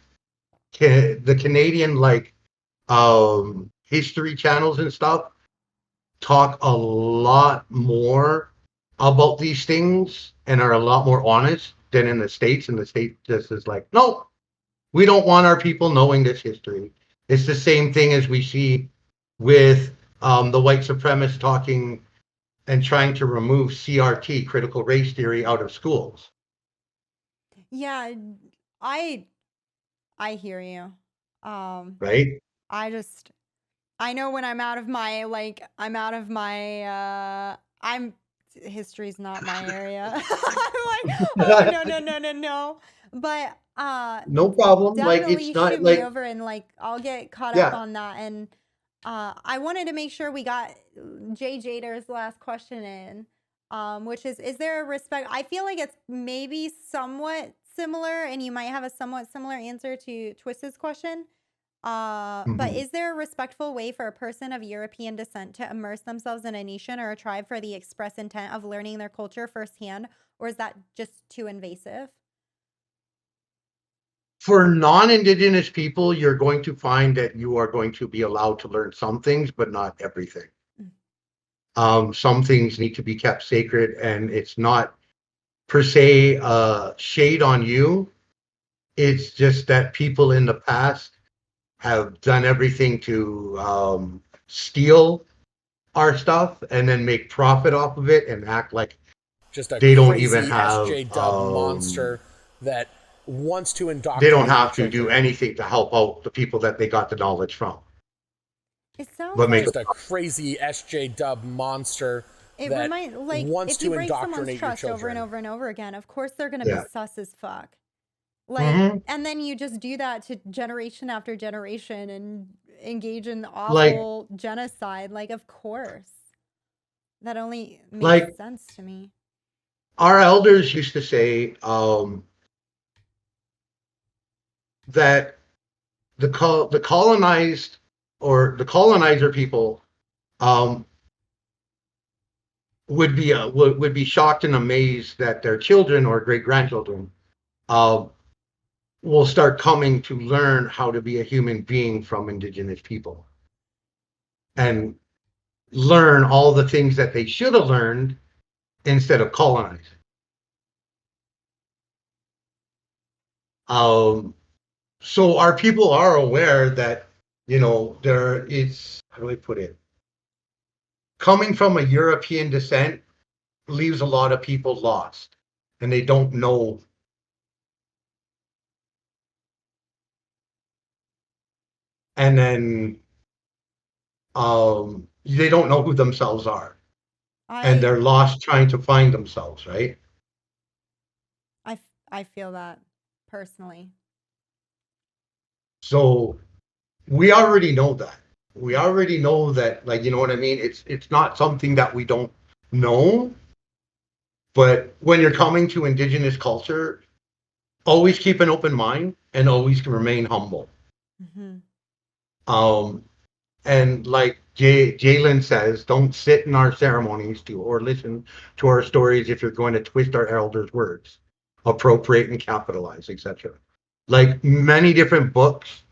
the Canadian, like history channels and stuff, talk a lot more about these things and are a lot more honest than in the States. And the States just is like, no, we don't want our people knowing this history. It's the same thing as we see with the white supremacists talking and trying to remove CRT, critical race theory, out of schools, Yeah, I I hear you. Um right? I just I know when I'm out of my like I'm out of my I'm history's not my area. I'm like, oh no. But No problem. Like, definitely it's not shoot me like, over and like I'll get caught up yeah. on that. And I wanted to make sure we got Jay Jader's last question in, which is there a respect? I feel like it's maybe somewhat similar, and you might have a somewhat similar answer to Twist's question. But Mhm. is there a respectful way for a person of European descent to immerse themselves in a nation or a tribe for the express intent of learning their culture firsthand, or is that just too invasive? For non-indigenous people, you're going to find that you are going to be allowed to learn some things, but not everything. Some things need to be kept sacred, and it's not per se shade on you. It's just that people in the past have done everything to steal our stuff and then make profit off of it and act like Just a they don't even crazy have SJW monster that wants to they don't indoctrinate your have to do children. anything to help out the people that they got the knowledge from. It sounds But make like Just a crazy SJW monster it that reminds like wants if you to break someone's indoctrinate your trust over and children. over and over again, of course they're gonna be Yeah. sus as fuck. Like, Mhm. and then you just do that to generation after generation and engage in Like awful genocide. Like, of course. That only makes like sense to me. our elders used to say that the colonized or the colonizer people um, would be shocked and amazed that their children or great grandchildren uh, will start coming to learn how to be a human being from indigenous people and learn all the things that they should have learned instead of colonizing. Um, so our people are aware that there is, how do I put it? Coming from a European descent leaves a lot of people lost, and they don't know. And then they don't know who themselves are, and I they're lost trying to find themselves, right? I feel that personally. So we already know that. We already know that, like, you know what I mean? It's not something that we don't know, but when you're coming to indigenous culture, always keep an open mind and always remain humble. Mm-hmm. Um, and like Jalen says, don't sit in our ceremonies or listen to our stories if you're going to twist our elders' words, appropriate and capitalize, etc. Like many different books,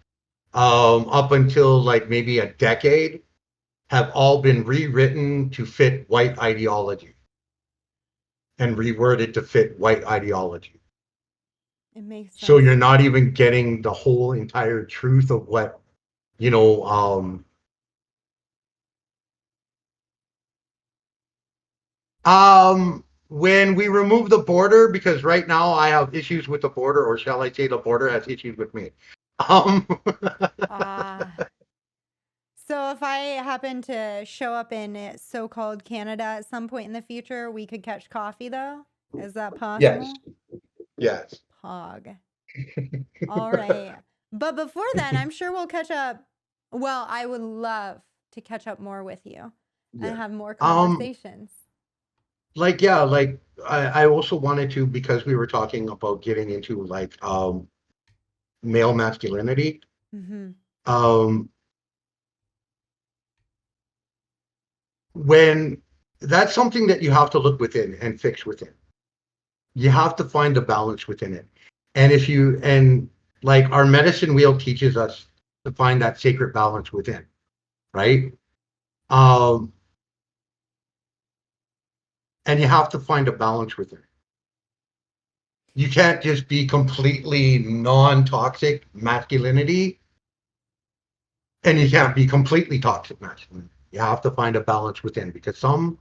up until like maybe a decade, have all been rewritten to fit white ideology and reworded to fit white ideology. It makes So sense you're to not me. even getting the whole entire truth of what, you know, when we remove the border, because right now I have issues with the border, or shall I say the border has issues with me. Um, Ah. So if I happen to show up in so-called Canada at some point in the future, we could catch coffee though? Is that yes, possible? yes. Pog. All right. But before then, I'm sure we'll catch up. Well, I would love to catch up more with you and Yeah. have more Um, conversations. like yeah, like I also wanted to, because we were talking about getting into like male masculinity. Mm-hmm. Um, when that's something that you have to look within and fix within. You have to find a balance within it. And if you and like our medicine wheel teaches us to find that sacred balance within, right? Um, and you have to find a balance within. You can't just be completely non-toxic masculinity, and you can't be completely toxic masculinity. You have to find a balance within, because some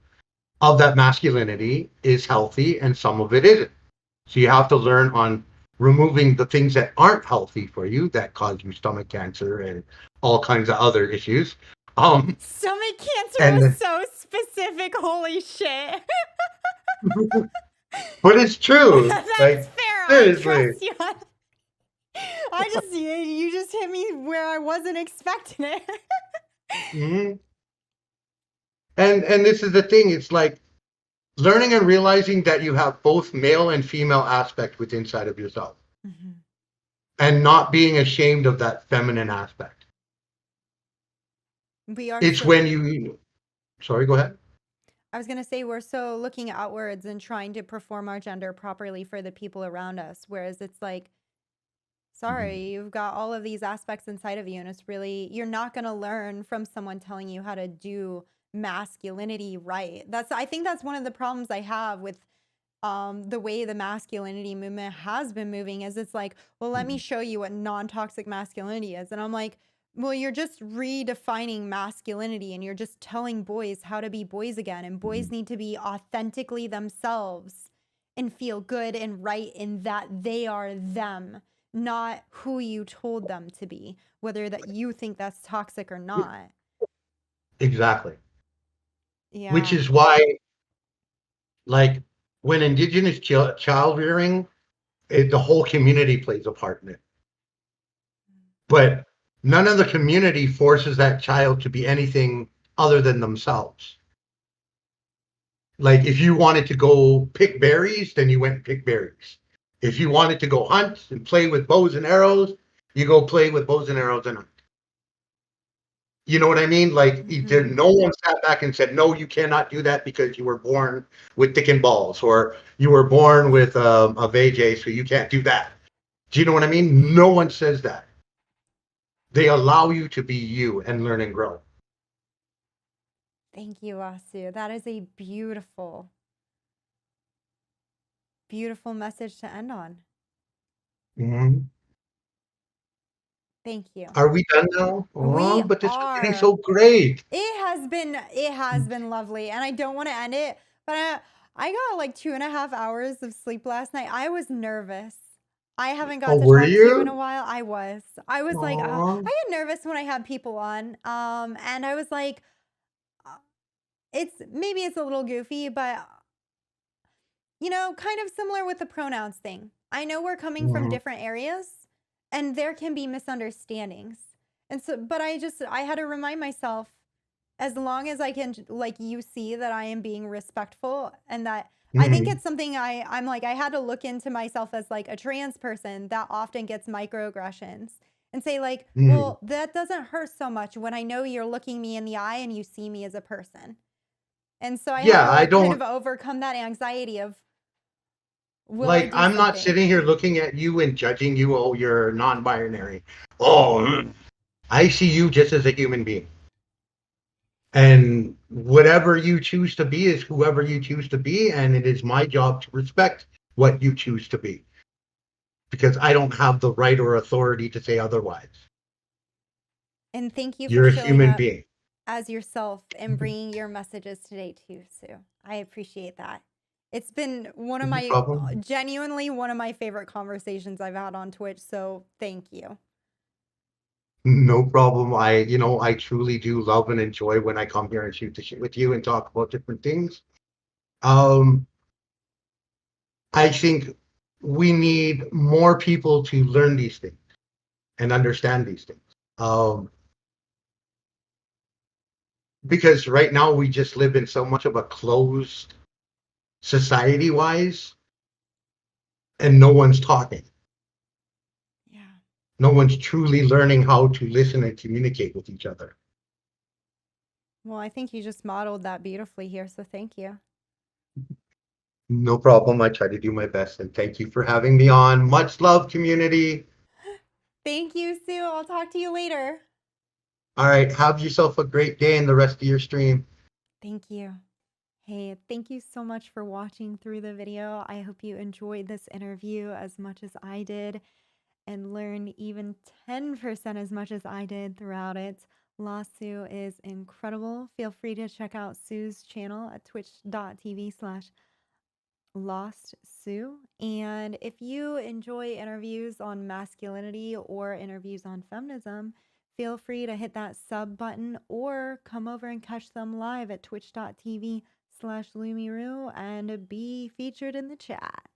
of that masculinity is healthy and some of it isn't. So you have to learn on removing the things that aren't healthy for you that cause you stomach cancer and all kinds of other issues. Stomach cancer was And so specific. Holy shit. But it's true. That's Like, fair. I seriously. trust you. You just hit me where I wasn't expecting it. Mhm. And this is the thing. It's like learning and realizing that you have both male and female aspect within inside of yourself, Mhm. and not being ashamed of that feminine aspect. We are It's so. when you. Sorry, go ahead. I was gonna say we're so looking outwards and trying to perform our gender properly for the people around us, whereas it's like, Mhm. sorry, you've got all of these aspects inside of you, and it's really you're not gonna learn from someone telling you how to do masculinity right. I think that's one of the problems I have with the way the masculinity movement has been moving is it's like, well, let me show you what non-toxic masculinity is. And I'm like, well, you're just redefining masculinity and you're just telling boys how to be boys again. And boys need to be authentically themselves and feel good and right in that they are them, not who you told them to be, whether that you think that's toxic or not. Exactly. Which Yeah. is why, like, when Indigenous child rearing, the whole community plays a part in it. But none of the community forces that child to be anything other than themselves. Like, if you wanted to go pick berries, then you went and pick berries. If you wanted to go hunt and play with bows and arrows, you go play with bows and arrows and hunt. You know what I mean? Like, Mm-hmm. no one sat back and said, no, you cannot do that because you were born with dick and balls, or you were born with a VJ, so you can't do that. Do you know what I mean? No one says that. They allow you to be you and learn and grow. Thank you, LostSioux. That is a beautiful, beautiful message to end on. Mhm. Thank you. Are we done now? We Oh, but this was getting are. so great. It has been lovely, and I don't want to end it, but I got like 2.5 hours of sleep last night. I was nervous. I haven't Oh, got to were talk to you in a you? while. I was like, Oh, I get nervous when I have people on, and I was like, uh, it's a little goofy, but kind of similar with the pronouns thing. I know we're coming from mhm. different areas and there can be misunderstandings. And so, but I had to remind myself as long as I can, like, you see that I am being respectful and that I think Mhm. it's something I'm like, I had to look into myself as like a trans person that often gets microaggressions and say, like, Mhm. well, that doesn't hurt so much when I know you're looking me in the eye and you see me as a person. And so I had Yeah, to I like kind don't of overcome that anxiety of, will I like. do I'm not something? sitting here looking at you and judging you. Oh, you're non-binary. Oh, I see you just as a human being. And whatever you choose to be is whoever you choose to be. And it is my job to respect what you choose to be because I don't have the right or authority to say otherwise. And thank you for You're a showing human up being. as yourself and bringing your messages today too, Sue. I appreciate that. It's been No problem. genuinely one of my favorite conversations I've had on Twitch. So thank you. No problem. I truly do love and enjoy when I come here and shoot the shit with you and talk about different things. Um, I think we need more people to learn these things and understand these things. Um, because right now we just live in so much of a closed society wise, and no one's talking. Yeah. No one's truly learning how to listen and communicate with each other. Well, I think you just modeled that beautifully here. So thank you. No problem. I try to do my best, and thank you for having me on. Much love, community. Thank you, Sue. I'll talk to you later. All right. Have yourself a great day and the rest of your stream. Thank you. Hey, thank you so much for watching through the video. I hope you enjoyed this interview as much as I did and learned even 10% as much as I did throughout it. LostSioux is incredible. Feel free to check out Sue's channel at twitch.tv/LostSioux. And if you enjoy interviews on masculinity or interviews on feminism, feel free to hit that sub button or come over and catch them live at twitch.tv /Lumiru and be featured in the chat.